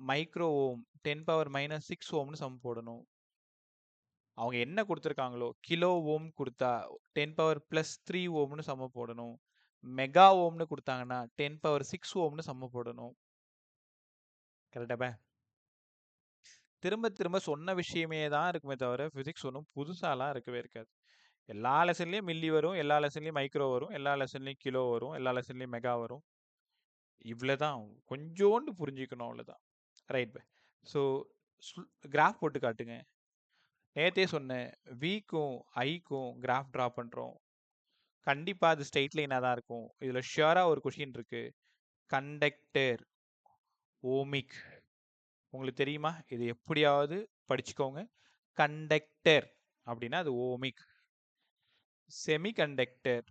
S1: மைக்ரோ ஓம் 10⁻⁶ ஓம்னு சம் போடணும். அவங்க என்ன கொடுத்துருக்காங்களோ, கிலோ ஓம் கொடுத்தா 10⁻+3 ஓம்னு சம போடணும். மெகா ஓம்னு கொடுத்தாங்கன்னா 10⁻6 ஓம்னு சம போடணும். கரெக்டாப்பா? திரும்ப சொன்ன விஷயமே தான் இருக்குமே தவிர ஃபிசிக்ஸ் ஒன்றும் புதுசாலாம் இருக்கவே இருக்காது. எல்லா லெசன்லையும் மில்லி வரும், எல்லா லெசன்லையும் மைக்ரோ வரும், எல்லா லெசன்லையும் கிலோ வரும், எல்லா லெசன்லையும் மெகா வரும். இவ்வளோதான், கொஞ்சோண்டு புரிஞ்சுக்கணும், அவ்வளோதான். Right bye. ஸோ கிராஃப் போட்டு காட்டுங்க. நேற்றே சொன்னேன், விக்கும் ஐக்கும் கிராஃப் ட்ரா பண்ணுறோம். கண்டிப்பாக அது ஸ்ட்ரெயிட் லைனாக தான் இருக்கும். இதில் ஷியராக ஒரு கொஷின் இருக்கு, கண்டக்டர் ஓமிக். உங்களுக்கு தெரியுமா? இது எப்படியாவது படிச்சுக்கோங்க. கண்டக்டர் அப்படின்னா அது ஓமிக். செமிகண்டக்டர்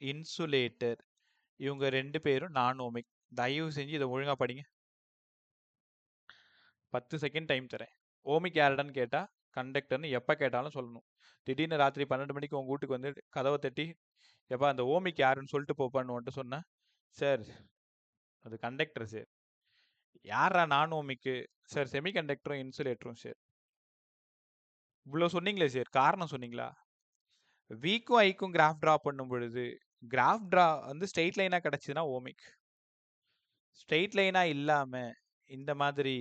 S1: இன்சுலேட்டர், இவங்க ரெண்டு பேரும் நான் ஓமிக். தயவு செஞ்சு இதை ஒழுங்காக படிங்க. 10 செகண்ட் டைம் தரேன். ஓமிக் யாருடான்னு கேட்டால் கண்டக்டர்னு எப்போ கேட்டாலும் சொல்லணும். திடீர்னு ராத்திரி 12 மணிக்கு உங்கள் வீட்டுக்கு வந்து கதவை தட்டி, எப்போ அந்த ஓமிக் யாருன்னு சொல்லிட்டு போப்பான்னு வந்துட்டு சொன்னேன். சார் அது கண்டக்டர் சார். யாரா நான் ஓமிக்கு? Sir செமிகண்டக்டரும் இன்சுலேட்டரும் sir. இவ்வளோ சொன்னீங்களே சார், காரணம் சொன்னீங்களா? விக்கும் ஐக்கும் கிராஃப் ட்ரா பண்ணும் பொழுது கிராஃப் ட்ரா வந்து ஸ்ட்ரெயிட் லைனாக கிடச்சிதுன்னா ஓமிக். ஸ்ட்ரெயிட் லைனாக இல்லாமல் இந்த மாதிரி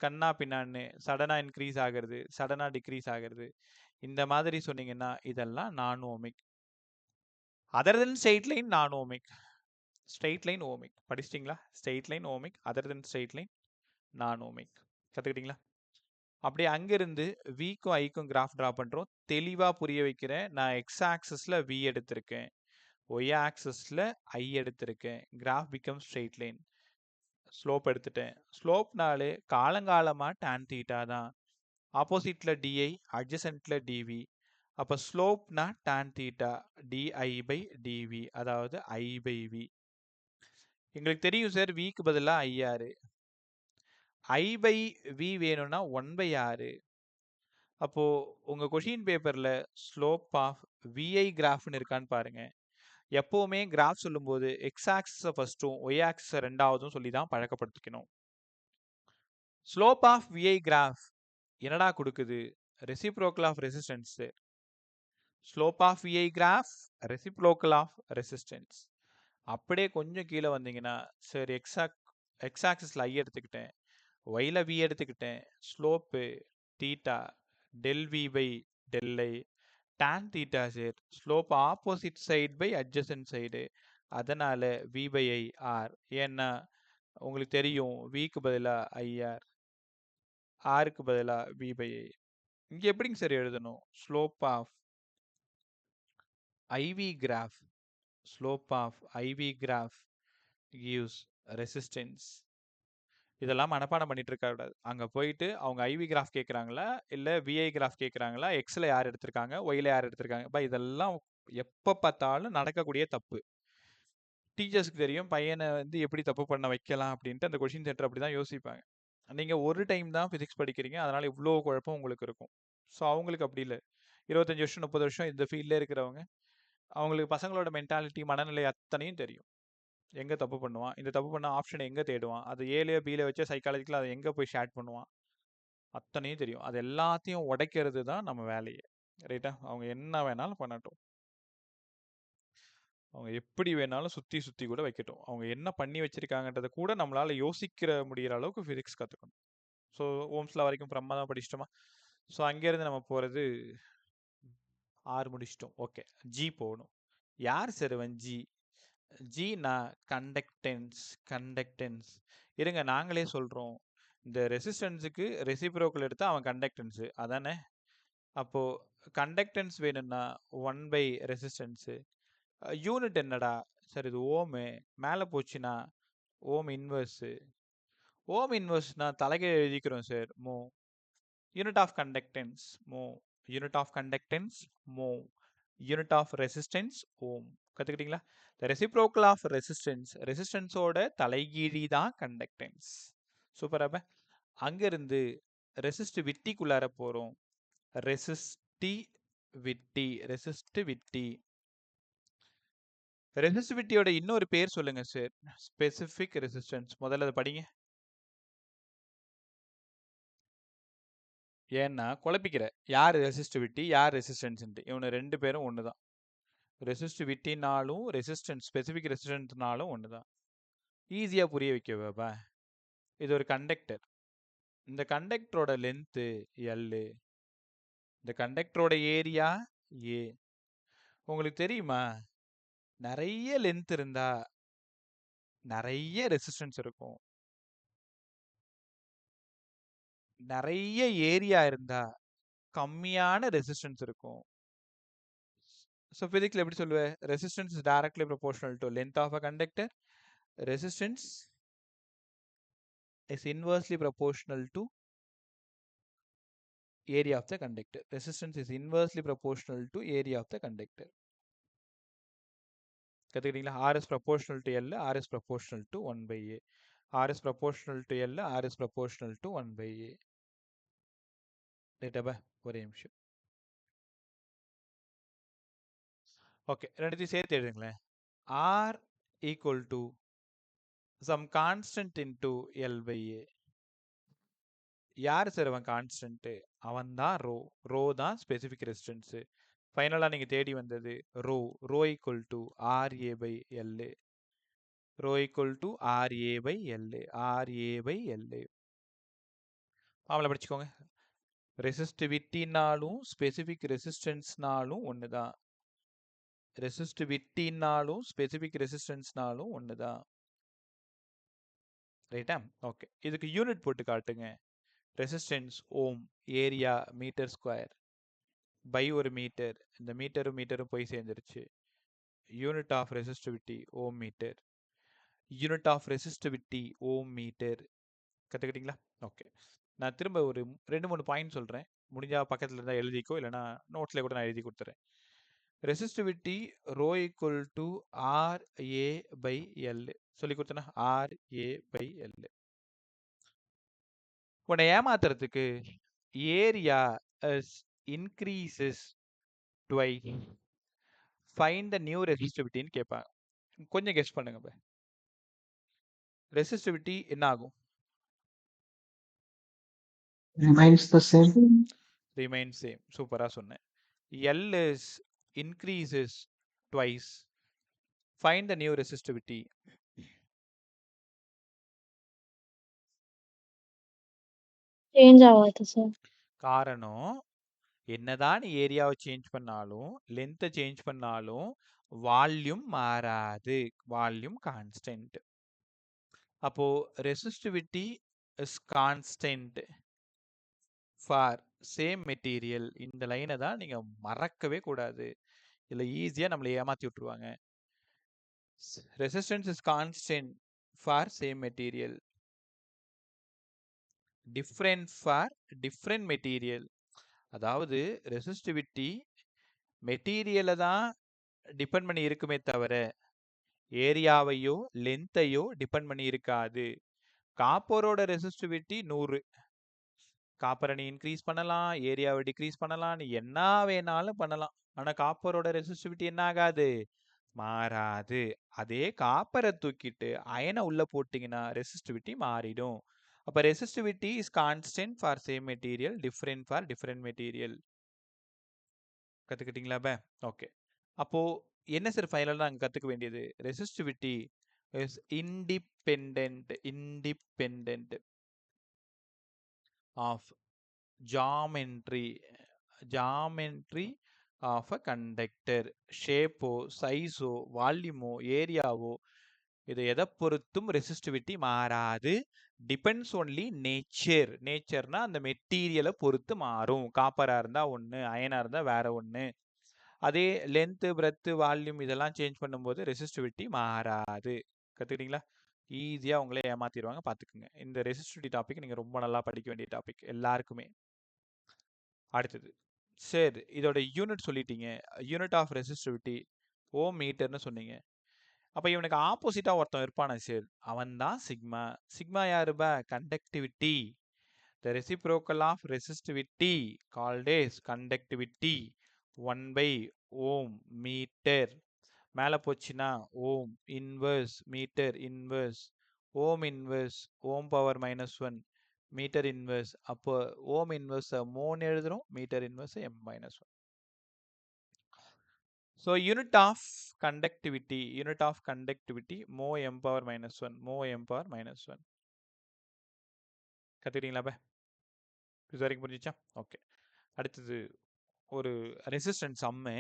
S1: கண்ணா பின்னான்னு சடனாக இன்க்ரீஸ் ஆகிறது, சடனாக டிக்ரீஸ் ஆகிறது, இந்த மாதிரி சொன்னீங்கன்னா இதெல்லாம் non ohmic. Other than straight line non ohmic. Straight line ohmic படிச்சிட்டிங்களா? Straight line ohmic, other than straight line non ohmic. கற்றுக்கிட்டிங்களா? அப்படியே அங்கேருந்து விக்கும் ஐக்கும் கிராஃப் ட்ரா பண்ணுறோம். தெளிவாக புரிய வைக்கிறேன். நான் எக்ஸ் ஆக்சஸில் வி எடுத்திருக்கேன், ஒய் ஆக்சஸில் ஐ எடுத்திருக்கேன். Graph become straight line. Slope எடுத்துட்டேன். ஸ்லோப்னாலே காலங்காலமாக tan தீட்டா தான். ஆப்போசிட்டில் டிஐ, அட்ஜசன்ட்டில் டிவி. அப்போ ஸ்லோப்னா tan theta d I by d V, அதாவது ஐ பை வி. எங்களுக்கு தெரியும் சார், விக்கு பதிலாக ஐஆர். ஐ பை வி வேணும்னா 1 பை ஆர். அப்போது உங்கள் கொஷின் பேப்பரில் ஸ்லோப் ஆஃப் விஐ கிராஃப்னு இருக்கான்னு பாருங்கள். எப்போவுமே கிராஃப் சொல்லும்போது எக்ஸ் ஆக்சிஸை ஃபஸ்ட்டும் ஒய் ஆக்சிஸை ரெண்டாவதும் சொல்லி தான் பழக்கப்படுத்திக்கணும். ஸ்லோப் ஆஃப் விஐ கிராஃப் என்னடா கொடுக்குது? Reciprocal of resistance. Slope of VI graph reciprocal of resistance. அப்படியே கொஞ்சம் கீழே வந்தீங்கன்னா சரி எக்ஸ் ஆக்சிஸில் ஐ எடுத்துக்கிட்டேன், ஒயில் வி எடுத்துக்கிட்டேன், slope theta del V by del I tan theta sir, slope opposite side by adjacent side, அதனால வி பை ஐ ஆர். ஏன்னா உங்களுக்கு தெரியும் விக்கு பதிலாக ஐஆர், ஆருக்கு பதிலாக வி பை ஐ. இங்கே எப்படிங்க சார் எழுதணும்? Slope of I V graph, slope of I V graph gives resistance. இதெல்லாம் மனப்பாடம் பண்ணிட்டு இருக்க கூடாது. அங்கே போயிட்டு அவங்க ஐவி கிராஃப் கேட்குறாங்களா இல்லை விஐ கிராஃப் கேட்குறாங்களா, எக்ஸில் யார் எடுத்திருக்காங்க, ஒயில் யார் எடுத்திருக்காங்க, இதெல்லாம் எப்போ பார்த்தாலும் நடக்கக்கூடிய தப்பு. டீச்சர்ஸ்க்கு தெரியும் பையனை எப்படி தப்பு பண்ண வைக்கலாம் அப்படின்ட்டு அந்த கொஷின் சென்டர் அப்படி தான் யோசிப்பாங்க. நீங்கள் ஒரு டைம் தான் ஃபிசிக்ஸ் படிக்கிறீங்க, அதனால் இவ்வளோ குழப்பம் உங்களுக்கு இருக்கும். ஸோ அவங்களுக்கு அப்படி இல்லை. 25 வருஷம் 30 வருஷம் இந்த ஃபீல்டில் இருக்கிறவங்க, அவங்களுக்கு பசங்களோட மென்டாலிட்டி மனநிலை அத்தனையும் தெரியும். எங்கே தப்பு பண்ணுவான், இந்த தப்பு பண்ண ஆப்ஷனை எங்கே தேடுவான், அது ஏலையோ பியில வச்சு சைக்காலஜிக்கலாக அதை எங்கே போய் ஷேட் பண்ணுவான், அத்தனையும் தெரியும். அது எல்லாத்தையும் உடைக்கிறது தான் நம்ம வேலையே. ரைட்டா? அவங்க என்ன வேணாலும் பண்ணட்டும், அவங்க எப்படி வேணாலும் சுற்றி சுற்றி கூட வைக்கட்டும், அவங்க என்ன பண்ணி வச்சிருக்காங்கன்றதை கூட நம்மளால் யோசிக்கிற முடிகிற அளவுக்கு ஃபிசிக்ஸ் கற்றுக்கணும். ஸோ ஓம்ஸ்லா வரைக்கும் பிரம்மா தான் படிச்சிட்டோமா? ஸோ அங்கேருந்து நம்ம போகிறது 6 முடிச்சிட்டோம். ஓகே, ஜி போகணும். யார் சார் ஜி? ஜினா கண்டக்டன்ஸ். கண்டக்டன்ஸ் இருங்க நாங்களே சொல்கிறோம். இந்த ரெசிஸ்டன்ஸுக்கு ரெசிப்ரோக்கல் எடுத்தால் அவன் கண்டக்டன்ஸு அதானே? அப்போது கண்டக்டன்ஸ் வேணும்னா 1 பை ரெசிஸ்டன்ஸு. யூனிட் என்னடா சார்? இது ஓமு. மேலே போச்சுன்னா ஓம் இன்வர்ஸு. ஓம் இன்வர்ஸ்னா தலைகீழ எழுதிக்கிறோம் சார், mho. Unit of conductance mho. Unit of conductance mho. Unit of resistance ohm. கற்றுக்கிட்டீங்களா? த ரெசிப்ரோக்கல் ஆஃப் ரெசிஸ்டன்ஸ், ரெசிஸ்டன்ஸோட தலைகீழி தான் கண்டக்டன்ஸ். சூப்பர். அப்போ அங்கேருந்து ரெசிஸ்டிவிட்டிக்குள்ளார போகிறோம். ரெசிஸ்டிவிட்டி. ரெசிஸ்டிவிட்டியோட இன்னொரு பேர் சொல்லுங்க சார். Specific resistance. முதல்ல அதை படிங்க. ஏன்னா குழப்பிக்கிற, யார் ரெசிஸ்டிவிட்டி யார் ரெசிஸ்டன்ஸ், இவனு ரெண்டு பேரும் ஒன்று தான். ரெசிஸ்டிவிட்டினாலும் ரெசிஸ்டன்ஸ், ஸ்பெசிஃபிக் ரெசிஸ்டன்ஸ்னாலும் ஒன்று தான். ஈஸியாக புரிய வைக்கவா? இது ஒரு கண்டக்டர். இந்த கண்டக்டரோட லென்த்து எல், இந்த கண்டக்டரோட ஏரியா ஏ. உங்களுக்கு தெரியுமா, நிறைய லென்த் இருந்தா நிறைய ரெசிஸ்டன்ஸ் இருக்கும், நிறைய ஏரியா இருந்தா கம்மியான ரெசிஸ்டன்ஸ் இருக்கும். ஸோ ஃபிசிக்ஸில் எப்படி சொல்லுவேன்? Resistance is directly proportional to length of a conductor. Resistance is inversely proportional to area of the conductor. Resistance is inversely proportional to area of the conductor. கற்றுக்கிட்டீங்களா? R is proportional to L, R is proportional to 1 by A. R is proportional to L, R is proportional to 1 by A. ரைட்டாப்பா? ஒரே நிமிஷம். Okay, ரெண்டுத்தையும் சேர்த்து எழுதுங்களேன். R equal to some constant into L by A. யார் sir அவன் constant? அவன் தான் rho. Rho தான் specific resistance. ஃபைனலாக நீங்கள் தேடி வந்தது rho. Rho equal to R A by L A. Rho equal to R A by L A. R A by L A. அவளை படிச்சுக்கோங்க. ரெசிஸ்டிவிட்டினாலும் ஸ்பெசிஃபிக் ரெசிஸ்டன்ஸ்னாலும் ஒன்று தான். ரெசிஸ்டிவிட்டினாலும் ஸ்பெசிஃபிக் ரெசிஸ்டன்ஸ்னாலும் ஒன்று தான். ரைட்டா? ஓகே, இதுக்கு யூனிட் போட்டு காட்டுங்க. Resistance ohm, area metre square, by ஒரு மீட்டர். இந்த மீட்டரும் போய் சேர்ந்துருச்சு. Unit of resistivity ohm metre. Unit of resistivity ohm metre. கற்றுக்கிட்டீங்களா? ஓகே, நான் திரும்ப ஒரு 2-3 பாயிண்ட் சொல்கிறேன். முடிஞ்சால் பக்கத்தில் இருந்தால் எழுதிக்கோ, இல்லைனா நோட்ஸில் கூட நான் எழுதி கொடுத்துறேன். Resistivity rho equal to R A by L. சொல்லி கொடுத்தேன்னா ஆர்ஏ பை எல். உன்னை ஏமாத்துறதுக்கு area increases twice, find the new ரெசிஸ்டிவிட்டின்னு கேட்பாங்க. கொஞ்சம் கெஸ் பண்ணுங்க. ரெசிஸ்டிவிட்டி என்ன ஆகும்?
S4: Remains the same.
S1: Remain same. சூப்பராக சொன்னேன். L is increases twice. Find the new resistivity.
S3: Change ஆகாது சார்.
S1: காரணம் என்னதான் ஏரியாவை சேஞ்ச் பண்ணாலும் லென்த்தை சேஞ்ச் பண்ணாலும் வால்யூம் மாறாது, வால்யூம் கான்ஸ்டன்ட். அப்போ resistivity is constant for same material. இந்த லைனை தான் நீங்க மறக்கவே கூடாது, இல்லை ஈஸியாக நம்மளை ஏமாற்றி விட்டுருவாங்க. Resistance is constant for same material, different for different material. அதாவது ரெசிஸ்டிவிட்டி மெட்டீரியலை தான் டிபெண்ட் பண்ணி இருக்குமே தவிர ஏரியாவையோ லென்த்தையோ டிபெண்ட் பண்ணி இருக்காது. காப்பரோட ரெசிஸ்டிவிட்டி 100, காப்பரை நீ இன்க்ரீஸ் பண்ணலாம், ஏரியாவை டிக்ரீஸ் பண்ணலாம், நீ என்ன வேணாலும் பண்ணலாம். ஆனால் காப்பரோட ரெசிஸ்டிவிட்டி என்ன ஆகாது, மாறாது. அதே காப்பரை தூக்கிட்டு அயனை உள்ள போட்டிங்கன்னா ரெசிஸ்டிவிட்டி மாறிடும். அப்போ resistivity is constant for same material, different for different material. கற்றுக்கிட்டீங்களா? ஓகே. அப்போது என்ன சார் ஃபைனலாக நாங்கள் கற்றுக்க வேண்டியது? Resistivity is independent of geometry of a conductor. ஷேப்போ, சைஸோ, வால்யூமோ, ஏரியாவோ இதை எதை பொறுத்தும் ரெசிஸ்டிவிட்டி மாறாது. Depends only nature. நேச்சர்னா அந்த மெட்டீரியலை பொறுத்து மாறும். காப்பராக இருந்தால் ஒன்று, அயனாக இருந்தால் வேற ஒன்று. அதே லென்த்து, பிரெத்து, வால்யூம் இதெல்லாம் சேஞ்ச் பண்ணும்போது ரெசிஸ்டிவிட்டி மாறாது. கற்றுக்கிட்டீங்களா? ஈஸியாக உங்களே ஏமாத்திடுவாங்க, பார்த்துக்குங்க. இந்த ரெசிஸ்டிவிட்டி டாபிக் நீங்கள் ரொம்ப நல்லா படிக்க வேண்டிய டாபிக் எல்லாருக்குமே. அடுத்தது சரி, இதோட யூனிட் சொல்லிட்டீங்க. யூனிட் ஆஃப் ரெசிஸ்டிவிட்டி ஓம் மீட்டர்னு சொன்னீங்க. அப்போ இவனுக்கு ஆப்போசிட்டாக ஒருத்தன் இருப்பானே சார், அவன் தான் சிக்மா. சிக்மா யாருப்பா? Conductivity. The reciprocal of resistivity called is conductivity 1/ஓம் மீட்டர். மேலே போச்சுன்னா ohm inverse metre inverse, ohm inverse ohm power -1 metre inverse. அப்போ ஓம் இன்வர்ஸ் மோன்னு எழுதுறோம், metre inverse m-1. So unit of conductivity mho m power -1, mho m power -1. கற்றுக்கிட்டீங்களா? இது வரைக்கும் புரிஞ்சிச்சா? ஓகே. அடுத்தது ஒரு ரெசிஸ்டன்ஸ் சம்மு.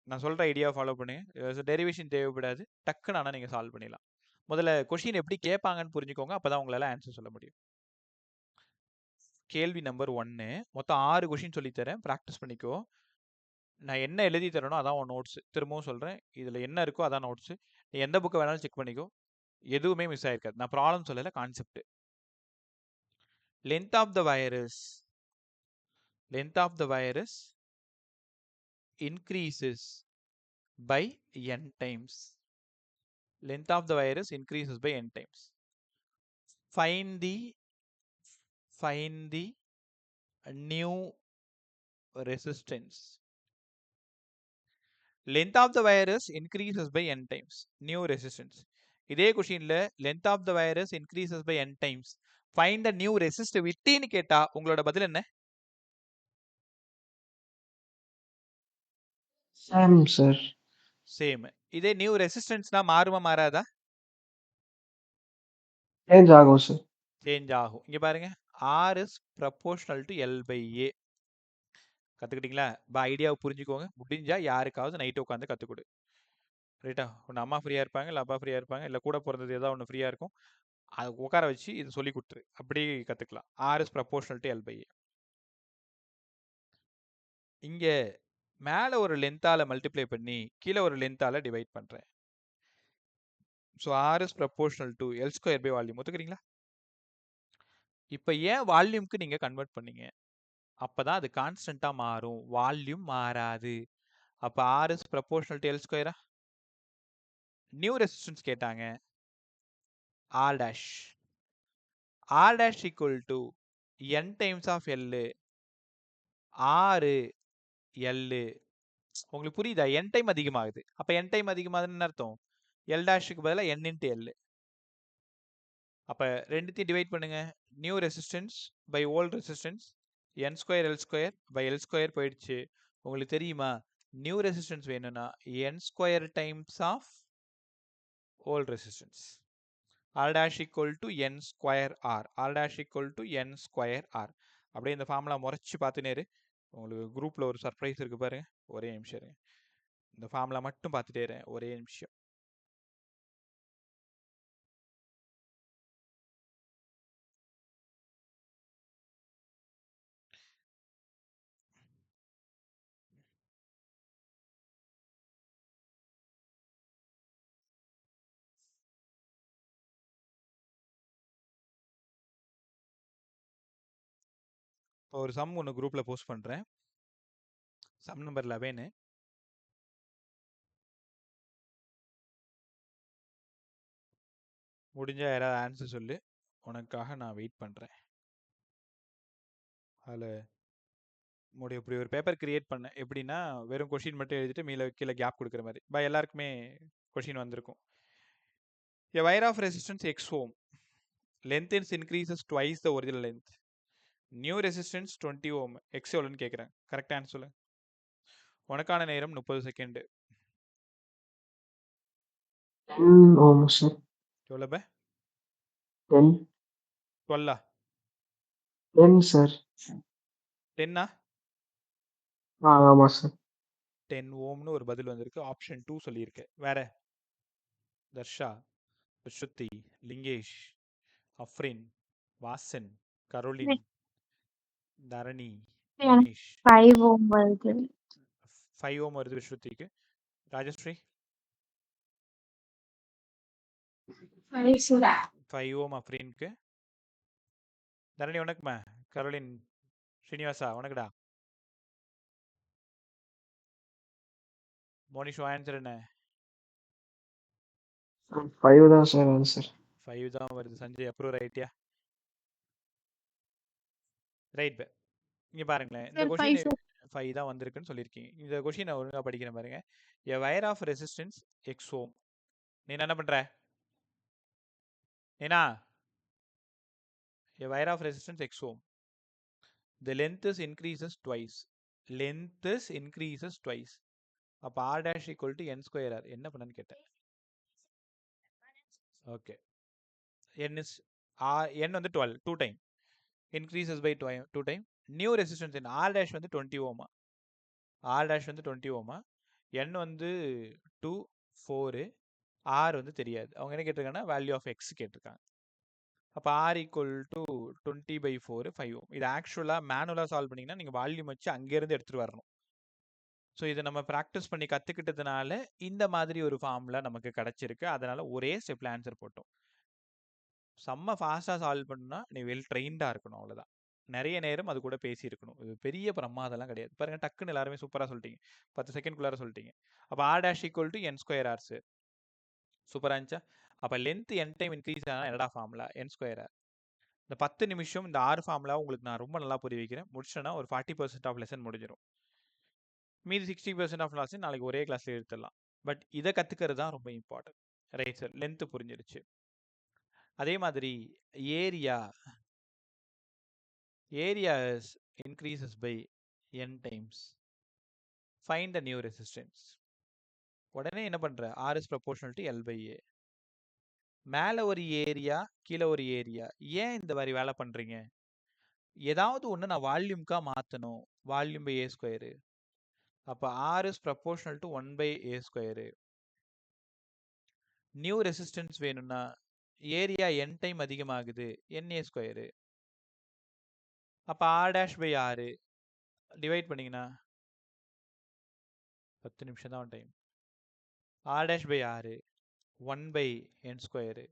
S1: நான் சொல்கிற ஐடியாவை ஃபாலோ பண்ணுங்க. டெரிவேஷன் தேவைப்படாது, டக்குன்னு ஆனால் நீங்கள் சால்வ் பண்ணிடலாம். முதல்ல கொஷின் எப்படி கேட்பாங்கன்னு புரிஞ்சுக்கோங்க, அப்போ தான் உங்களால் ஆன்சர் சொல்ல முடியும். கேள்வி நம்பர் 1, மொத்தம் 6 கொஷின் சொல்லித்தரேன், ப்ராக்டிஸ் பண்ணிக்கோ. நான் என்ன எழுதி தரணும் அதான் உன் நோட்ஸு. திரும்பவும் சொல்கிறேன், இதில் என்ன இருக்கோ அதான் நோட்ஸு. நீ எந்த புக்கை வேணாலும் செக் பண்ணிக்கோ, எதுவுமே மிஸ் ஆகிருக்காது. நான் ப்ராப்ளம் சொல்லலை, concept. Length of the wire is increases by n times. Length of the wire is increases by n times. Find the new resistance. Length of the wire is increases by n times. New resistance. இதே கொஷின்ல length of the wire is increases by n times. Find the new resistivity ன்னு கேட்டா உங்களோட பதில் என்ன?
S4: Same sir.
S1: Same. இதே new ரெசிஸ்டன்ஸ்னா மாறுமா மாறாதா?
S4: Change ஆகும் sir.
S1: Change ஆகும். இங்க பாருங்க, R is proportional to L/A. கற்றுக்கிட்டீங்களா? ஐடியாவை புரிஞ்சுக்கோங்க. முடிஞ்சா யாருக்காவது நைட்டு உட்காந்து கற்றுக்கொடு. ரைட்டா? ஒன்று அம்மா ஃப்ரீயாக இருப்பாங்க, இல்லை அப்பா ஃப்ரீயாக இருப்பாங்க, இல்லை கூட பிறந்தது ஏதாவது ஒன்று ஃப்ரீயாக இருக்கும், அதை உட்கார வச்சு இது சொல்லி கொடுத்துரு. அப்படி கற்றுக்கலாம். R is proportional to L/A. இங்கே மேலே ஒரு லென்த்தால் மல்டிப்ளை பண்ணி கீழே ஒரு லென்த்தால் டிவைட் பண்ணுறேன். So R is proportional to L² by volume. ஒத்துக்கிறீங்களா? இப்போ ஏன் வால்யூம்க்கு நீங்கள் கன்வெர்ட் பண்ணீங்க? அப்போ தான் அது கான்ஸ்டண்ட்டாக மாறும், வால்யூம் மாறாது. அப்போ R is proportional to L². New resistance கேட்டாங்க, R dash. R dash equal to n times of L. R L. உங்களுக்கு புரியுதா? n டைம் அதிகமாகுது. அப்போ n டைம் அதிகமாகுதுன்னு அர்த்தம் L டேஷுக்கு பதிலாக n into L. அப்போ ரெண்டுத்தையும் டிவைட் பண்ணுங்க. New resistance by old resistance n² L² by L² போயிடுச்சு. உங்களுக்கு தெரியுமா நியூ ரெசிஸ்டன்ஸ் வேணும்னா n square times of old resistance. r dash equal to n square r. r dash equal to n square r. அப்படியே இந்த formula முறைச்சி பார்த்துனேரு. உங்களுக்கு குரூப்பில் ஒரு surprise இருக்கு பாருங்க. ஒரே நிமிஷம் இருங்க. இந்த ஃபார்முலா மட்டும் பார்த்துட்டே இருங்க. ஒரே நிமிஷம். ஒரு சம் ஒன்று குரூப்பில் போஸ்ட் பண்ணுறேன். Sum number 11. முடிஞ்சா யாராவது ஆன்சர் சொல்லு. உனக்காக நான் வெயிட் பண்ணுறேன். அதில் இப்படி ஒரு பேப்பர் கிரியேட் பண்ணேன். எப்படின்னா வெறும் கொஷின் மட்டும் எழுதிட்டு மீல கீழே கேப் கொடுக்குற மாதிரி. எல்லாருக்குமே கொஷின் வந்திருக்கும். A wire of resistance x ohm. Length increases twice the original length. New resistance 20 ohm. X எவ்வளோன்னு கேட்குறேன். கரெக்ட் ஆன்சர் சொல்லு. உனக்கான நேரம் 30 செகண்ட்.
S4: 10 ohm, sir.
S1: எவ்வளோ பே?
S4: 10.
S1: 12ஆ?
S4: 10, sir.
S1: 10ஆ?
S4: ஆமா சார்.
S1: 10 ஓம்னு ஒரு பதில் வந்திருக்கு. ஆப்ஷன் 2 சொல்லியிருக்கு. வேற? தர்ஷா, ஸ்ருதி, லிங்கேஷ், அஃப்ரின், வாசன், கரோலின், தரணி, மோனிஷ்.
S3: 5 ohm வருது.
S1: 5 ஓம் வருது ஸ்ருதிக்கு. ராஜஸ்ரீ 5 ஓம் அஃப்ரீனுக்கு. தரணி உனக்குமா? கரோலின், ஸ்ரீனிவாசா உனக்குடா? மோனிஷ் ஆன்சர் என்ன?
S4: 5 தான் சார் ஆன்சர்.
S1: 5 தான் வருது. சஞ்சய் அப்ரூவ் ரைட்டியா? ரைட் பே. இங்கே பாருங்களேன். இந்த கொஷின் 5 தான் வந்திருக்குன்னு சொல்லியிருக்கீங்க. இந்த கொஷின் நான் ஒழுங்காக படிக்கிறேன் பாருங்க. A wire of resistance x ohm. நீ என்ன பண்ற? ஏனா A wire of resistance x ohm. The length is increases twice. Length is increases twice. அப்போ r dash equal to n square r. என்ன பண்ணன்னு கேட்டேன். ஓகே. n is n வந்து 12 2 time increases by 2 time. New resistance என்ன? r dash வந்து 20 ஓமா. r dash வந்து 20 ஓமா. n வந்து 2 4 r வந்து தெரியாது. அவங்க என்ன கேட்டிருக்காங்கன்னா வேல்யூ ஆஃப் x கேட்டிருக்காங்க. அப்போ r ஈக்குவல் டு 20/4 5 ஓம். இது ஆக்சுவலாக மேனுவலாக சால்வ் பண்ணிங்கன்னா நீங்கள் வால்யூம் வச்சு அங்கேருந்து எடுத்துகிட்டு வரணும். ஸோ இதை நம்ம ப்ராக்டிஸ் பண்ணி கற்றுக்கிட்டதுனால இந்த மாதிரி ஒரு ஃபார்முலா நமக்கு கிடச்சிருக்கு. அதனால் ஒரே ஸ்டெப்பில் ஆன்சர் போட்டோம். செம்ம ஃபாஸ்ட்டாக சால்வ் பண்ணா நீ வெல் ட்ரெயின்டாக இருக்கணும், அவ்வளோதான். நிறைய நேரம் அது கூட பேசியிருக்கணும். இது பெரிய பிரமாதம்லாம் கிடையாது. பாருங்க, டக்குன்னு எல்லாருமே சூப்பராக சொல்லிட்டீங்க. 10 செகண்ட்குள்ளார சொல்லிட்டீங்க. அப்போ r dash equal to n square r sir. சூப்பராக இருந்துச்சா? அப்போ லென்த் n டைம் இன்க்ரீஸ் ஆனால் என்னடா ஃபார்முலா? n square r. இந்த 10 நிமிஷம் இந்த 6 ஃபார்முலா உங்களுக்கு நான் ரொம்ப நல்லா புரிய வைக்கிறேன். முடிச்சேன்னா ஒரு 40% ஆஃப் லெசன் முடிஞ்சிடும். மீதி 60% ஆஃப் லெசன் நாளைக்கு ஒரே கிளாஸில் எடுத்துடலாம். பட் இதை கற்றுக்கிறது தான் ரொம்ப இம்பார்ட்டன்ட். ரைட் சார், லென்த்து புரிஞ்சிருச்சு. அதே மாதிரி area is increases by n times. Find the new resistance. உடனே என்ன பண்ற? r is proportional to L by A. மேலே ஒரு ஏரியா, கீழே ஒரு ஏரியா. ஏன் இந்த மாதிரி வேலை பண்றீங்க? ஏதாவது ஒன்று நான் வால்யூம்க்கா மாற்றணும். Volume by A square. அப்போ r is proportional to 1 by A square. New resistance வேணும்னா ஏரியா n டைம் அதிகமாகுது, NA ஸ்கொயரு. அப்போ r dash by r divide பண்ணிங்கன்னா 10 நிமிஷம் தான் time. r dash by r 1 by n square.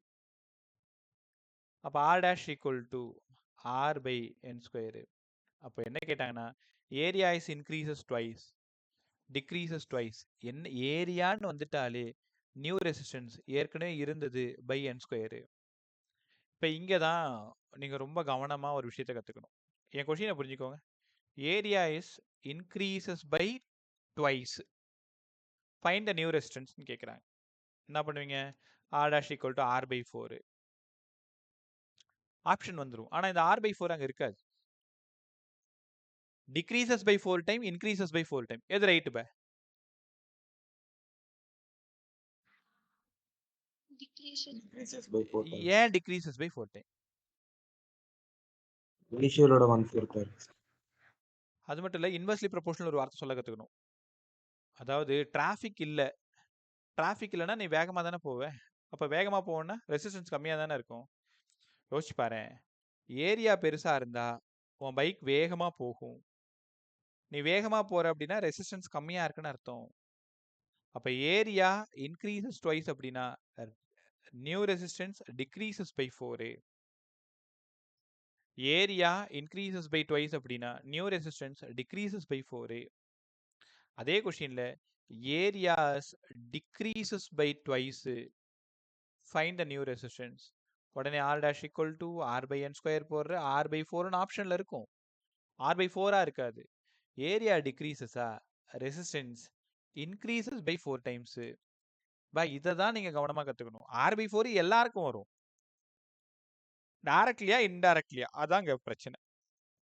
S1: அப்போ r dash equal to r by n square. அப்போ என்ன கேட்டாங்கன்னா area is increases twice, decreases twice. என்ன ஏரியான்னு வந்துட்டாலே நியூ ரெசிஸ்டன்ஸ் ஏற்கனவே இருந்தது பை என் ஸ்கொயரு. இப்போ இங்கே தான் நீங்கள் ரொம்ப கவனமாக ஒரு விஷயத்தை கற்றுக்கணும். என் கொஷினை புரிஞ்சுக்கோங்க. Area is increases by twice. Find the new ரெசிஸ்டன்ஸ்னு கேட்குறாங்க. என்ன பண்ணுவீங்க? r dash equal to r by 4 option வந்துடும். ஆனால் இந்த r by 4 அங்கே இருக்காது. Decreases by 4 time, increases by 4 time. எது ரைட்டு பே?
S2: Decreases by 4 times.
S1: ஏன் டிக்ரீசஸ் பை 4 டைம்?
S2: இனிஷியலோட 1/4
S1: அது மட்டும் இல்லை, இன்வெர்ஸ்லி ப்ரொபோர்ஷனல் ஒரு வார்த்தை சொல்ல கற்றுக்கணும். அதாவது டிராஃபிக் இல்லை, டிராஃபிக் இல்லைன்னா நீ வேகமாக தானே போவ. அப்போ வேகமாக போவேன்னா ரெசிஸ்டன்ஸ் கம்மியாக தானே இருக்கும். யோசிச்சு பாரு, ஏரியா பெருசாக இருந்தால் உன் பைக் வேகமாக போகும். நீ வேகமாக போகிற அப்படின்னா ரெசிஸ்டன்ஸ் கம்மியாக இருக்குன்னு அர்த்தம். அப்போ ஏரியா இன்க்ரீசஸ் ட்வைஸ் அப்படின்னா new resistance decreases by 4. Area increases by twice அப்படின்னா நியூ ரெசிஸ்டன்ஸ் டிக்ரீசஸ் பை 4. அதே கொஸ்டின்ல areas decreases by twice, find the new resistance. உடனே R dash equal to R by N square போடுற R by 4ன்னு ஆப்ஷனில் இருக்கும். R by 4 இருக்காது. Area டிக்ரீசஸா, ரெசிஸ்டன்ஸ் இன்க்ரீசஸ் பை 4 டைம்ஸ். இதை தான் நீங்கள் கவனமாக கற்றுக்கணும். ஆர் பை 4 எல்லாருக்கும் வரும், டைரக்ட்லியா இன்டைரக்ட்லியா, அதாங்க பிரச்சனை.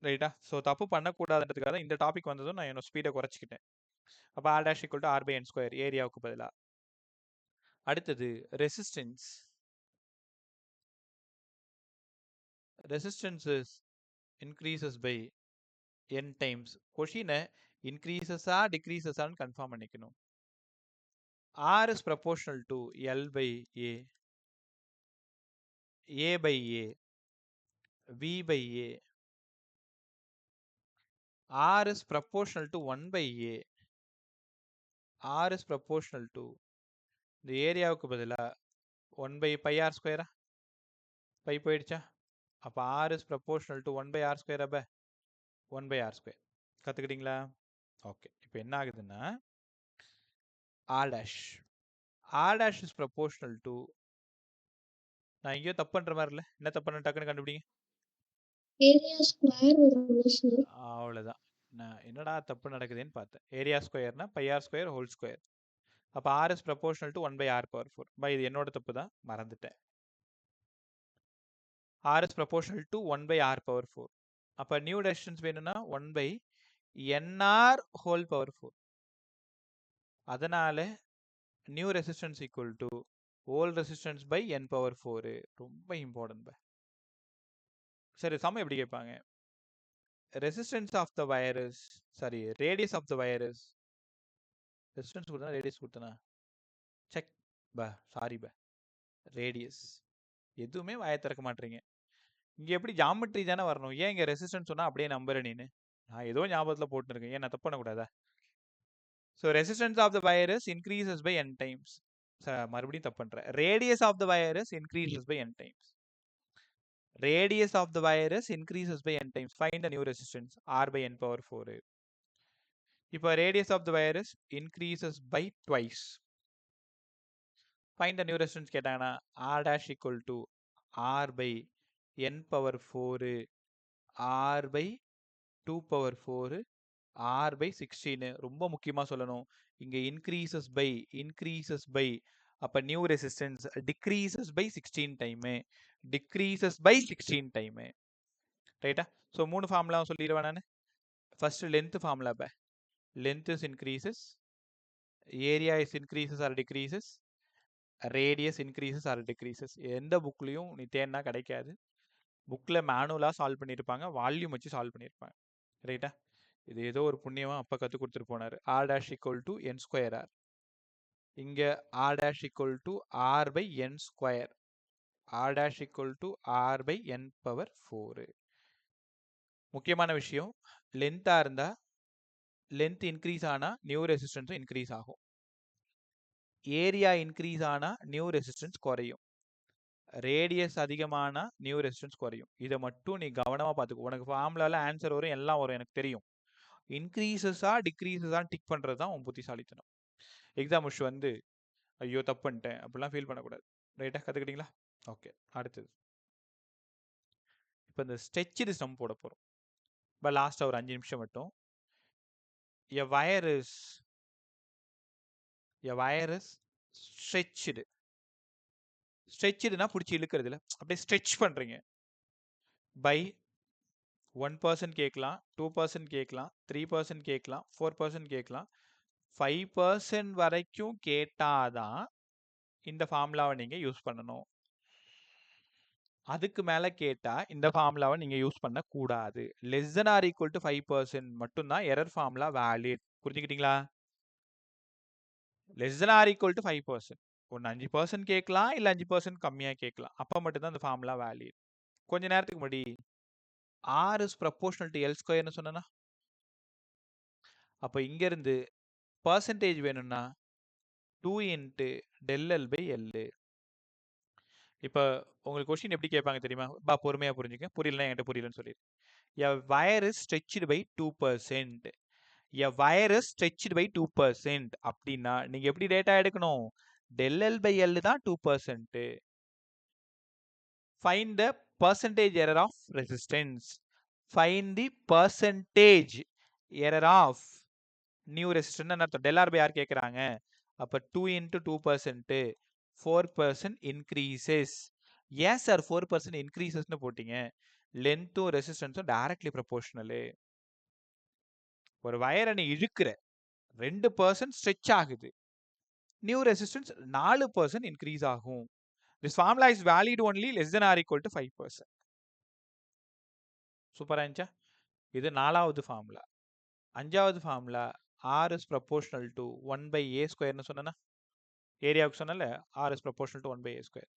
S1: ரைட்டா? ஸோ தப்பு பண்ணக்கூடாதுன்றதுக்காக தான் இந்த டாபிக் வந்ததும் நான் என்னோட ஸ்பீடை குறைச்சிக்கிட்டேன். அப்போ R dash equal to R by N square ஏரியாவுக்கு பதிலாக. அடுத்தது resistance. Resistance increases by n times. கொஷினை இன்க்ரீசஸா டிக்ரீசஸான்னு கன்ஃபார்ம் பண்ணிக்கணும். R is proportional to L by A by A, V by A. R is proportional to 1 by A. R is proportional to இந்த ஏரியாவுக்கு பதிலாக 1 by pi r square. Pi போயிடுச்சா? அப்போ R is proportional to 1 by r square. அப்போ 1 by r square கற்றுக்கிட்டீங்களா? Okay, இப்போ என்ன ஆகுதுன்னா R dash is proportional to, நான் எங்கேயோ தப்பு பண்ணுற மாதிரி இல்லை, என்ன தப்பு பண்ண டக்குன்னு கண்டுபிடிங்க.
S3: ஏரியா ஸ்கொயர் வரும்ல சார்?
S1: அவ்வளோதான். நான் என்னடா தப்பு நடக்குதுன்னு பார்த்தேன். ஏரியா ஸ்கொயர்னா by R square whole square. அப்போ R is proportional to 1 by r power 4. இது என்னோட தப்பு தான், மறந்துட்டேன். R is proportional to 1 by r power 4. அப்போ நியூ ரெசிஸ்டன்ஸ் வேணும்னா 1 by nr ஹோல் பவர் 4. அதனால new resistance equal to old resistance by n power 4. ரொம்ப இம்பார்ட்டன்ட். சரி, சமம் எப்படி கேட்பாங்க? Resistance of the wires, sorry radius of the wires. Resistance கொடுத்தா radius கொடுத்தனா செக் சாரி ரேடியஸ். எதுவுமே வாயை திறக்க மாட்டீங்க. இங்கே எப்படி ஜாமெட்ரி தானே வரணும். ஏன் இங்கே ரெசிஸ்டன்ஸ் சொன்னால் அப்படியே நம்புறேன் நீனு? நான் ஏதோ ஞாபகத்தில் போட்டுருக்கேன், ஏன் நான் தப்பு பண்ணக்கூடாதா? So resistance of the wires increases by n times. மறுபடியும் தப்பு பண்ணுறேன். Radius of the wires increases by n times. Radius of the virus increases by n times. Find the new resistance R by n power 4. இப்போ radius of the virus increases by twice. Find the new resistance கேட்டாங்கன்னா R dash equal to R by n power 4, R by 2 power 4, R by 16. ரொம்ப முக்கியமாக சொல்லணும், இங்கே increases by அப்போ new resistance decreases by 16 time, decreases by 16 time. ரைட்டா? So 3 formula சொல்லிடுவேன் நான். First length formula. Length is increases, area is increases or decreases, radius increases or decreases. எந்த புக்லையும் நீ தேன்னா கிடைக்காது. புக்கில் மேனுவலாக சால்வ் பண்ணியிருப்பாங்க, வால்யூம் வச்சு சால்வ் பண்ணியிருப்பாங்க. ரைட்டா? இது ஏதோ ஒரு புண்ணியமாக அப்போ கற்றுக் கொடுத்துட்டு போனார். R dash equal to n square r. இங்கே R dash equal to R by n square. R dash equal to R by n power 4. முக்கியமான விஷயம், லென்த்தாக இருந்தால் லென்த் இன்க்ரீஸ் ஆனால் நியூ ரெசிஸ்டன்ஸும் இன்க்ரீஸ் ஆகும். ஏரியா இன்க்ரீஸ் ஆனால் நியூ ரெசிஸ்டன்ஸ் குறையும். Radius அதிகமான நியூ ரெசிஸ்டன்ஸ் குறையும். இதை மட்டும் நீ கவனமாக பார்த்துக்கோ. உனக்கு ஃபார்முலாவில் ஆன்சர் வரும், எல்லாம் வரும், எனக்கு தெரியும். இன்க்ரீசஸா டிக்ரீசஸா டிக் பண்ணுறது தான் உன் புத்திசாலித்தனம். எக்ஸாம் முடிச்சு வந்து ஐயோ தப்பு பண்ணிட்டேன் அப்படிலாம் ஃபீல் பண்ணக்கூடாது. ரைட்டாக கற்றுக்கிட்டீங்களா? ஓகே, அடுத்தது இப்போ இந்த ஸ்ட்ரெச்டு சம் போட போகிறோம். இப்போ லாஸ்ட்டாக ஒரு 5 நிமிஷம் மட்டும். எ வயர் இஸ் ஸ்ட்ரெச்டு. ஸ்ட்ரெச்டுனா பிடிச்சி இழுக்கிறது இல்லை, அப்படியே ஸ்ட்ரெச் பண்ணுறீங்க. பை 1% கேட்கலாம், 2% கேட்கலாம், 3% கேட்கலாம், 4% கேட்கலாம். 5% வரைக்கும் கேட்டாதான் இந்த ஃபார்முலாவை நீங்கள் யூஸ் பண்ணணும். அதுக்கு மேலே கேட்டால் இந்த ஃபார்முலாவை நீங்கள் யூஸ் பண்ணக்கூடாது. Less than R equal to 5% மட்டும்தான் எரர் ஃபார்முலா வேலிட். புரிஞ்சுக்கிட்டீங்களா? Less than R equal to 5%. ஒன்று 5% கேட்கலாம், இல்லை 5% கம்மியாக கேட்கலாம். அப்போ மட்டும்தான் அந்த ஃபார்முலா வேலிட். கொஞ்ச நேரத்துக்கு முன்னாடி R is proportional to L ஸ்கொயர்னு சொன்னா, அப்போ இங்கேருந்து பர்சன்டேஜ் வேணும்னா 2 into del L by L. இப்போ உங்களுக்கு கொஸ்டின் எப்படி கேட்பாங்க தெரியுமா? பொறுமையாக புரிஞ்சுக்க. புரியலன்னா என்கிட்ட புரியலன்னு சொல்லிடு. A wire is stretched by 2%. A wire is stretched by 2%. அப்படின்னா நீங்க எப்படி டேட்டா எடுக்கணும்? del L by L தான் 2%. Find the percentage error of resistance. Find the percentage error of new resistance. அர்த்தம் del R by R கேட்குறாங்க. அப்போ 2 into 2%, 4% increases. ஏன் sir 4% increasesன்னு போட்டீங்க? லென்த்தும் ரெசிஸ்டன்ஸும் டைரக்ட்லி ப்ரொபோர்ஷனலு. ஒரு வயரை நீ இழுக்கிற 2% ஸ்ட்ரெச் ஆகுது, நியூ ரெசிஸ்டன்ஸ் 4% இன்க்ரீஸ் ஆகும். This formula is valid only less than R equal to 5%. சூப்பரா இருந்துச்சா? இது 4வது ஃபார்முலா. 5வது formula R is proportional to 1/a ஸ்கொயர்னு சொன்னா, ஏரியாவுக்கு சொன்னல R is proportional to 1/a square.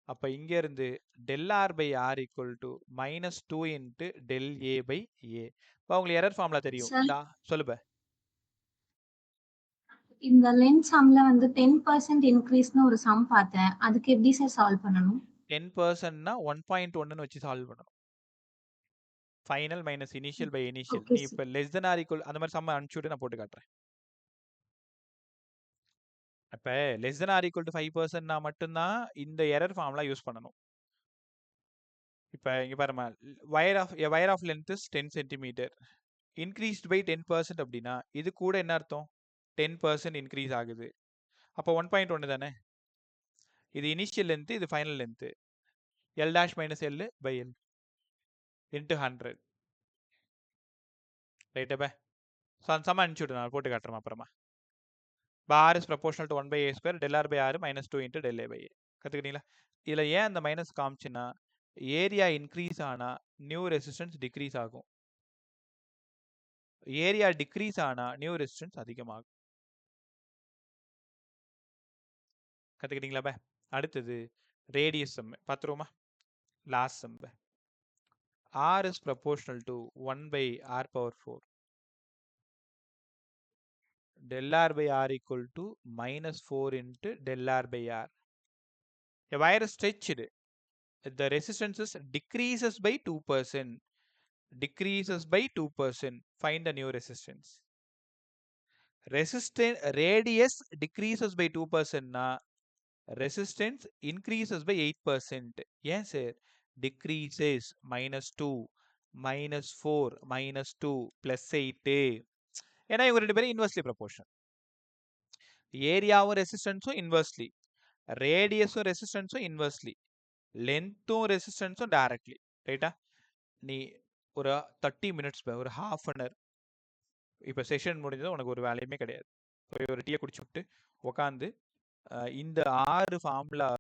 S1: அப்போ இங்க இருந்து del r by r equal to -2 into del a by a. இப்போ உங்களுக்கு எரர் ஃபார்முலா தெரியும். சொல்லுப்ப.
S5: இந்த லென்த் சம்ல வந்து 10% இன்க்ரீஸ்னு ஒரு சம் பார்த்தேன். அதுக்கு எப்படி சார் சால்வ் பண்ணணும்?
S1: 10%னா 1.1ன்னு வச்சு சால்வ் பண்ணணும். Final minus initial by initial.
S5: Okay,
S1: நீ இப்போ லெஸ் தென் ஆர் ஈக்குவல் அந்த மாதிரி சம்ம அனுப்பிச்சுட்டு நான் போட்டு காட்டுறேன். அப்போ less than R equal to 5%னா மட்டும்தான் இந்த எரர் ஃபார்முலா யூஸ் பண்ணணும். இப்போ இங்கே பாருமா, wire of length is 10 centimetre, increased by 10% அப்படின்னா இது கூட என்ன அர்த்தம்? 10% இன்க்ரீஸ் ஆகுது. அப்போ 1.1 தானே. இது இனிஷியல் லென்த்து, இது final length. L dash minus L by L into 100. ரைட்டப்ப சம அனுப்பிச்சுட்டு நான் போட்டு காட்டுறேன் அப்புறமா. R is proportional to 1/a square del r by r -2 into del a by a. கற்றுக்கிட்டீங்களா? இதில் ஏன் அந்த மைனஸ் காமிச்சுன்னா, ஏரியா இன்க்ரீஸ் ஆனால் நியூ ரெசிஸ்டன்ஸ் டிக்ரீஸ் ஆகும், ஏரியா டிக்ரீஸ் ஆனால் நியூ ரெசிஸ்டன்ஸ் அதிகமாகும். கற்றுக்கிட்டீங்களா? அடுத்தது ரேடியஸ் சம் பார்த்துருவோமா? Last sum. R is proportional to 1/r⁴. del r by r equal to -4 into del r by r. A wire is stretched. The resistance decreases by 2%. Decreases by 2%. Find the new resistance. Radius decreases by 2%. Na resistance increases by 8%. Yes, sir. Decreases -2, -4, -2, +8. ஏன்னா இவங்க ரெண்டு பேரும் inversely proportion. ஏரியாவும் ரெசிஸ்டன்ஸும் inversely, ரேடியஸும் ரெசிஸ்டன்ஸும் inversely, லென்த்தும் ரெசிஸ்டன்ஸும் directly. ரைட்டா? நீ ஒரு 30 minutes, ஒரு ½ அன் ஹவர், இப்போ செஷன் முடிஞ்சது, உனக்கு ஒரு வேலையுமே கிடையாது. போய் ஒரு டீயை குடிச்சு விட்டு உட்காந்து இந்த 6 ஃபார்முலா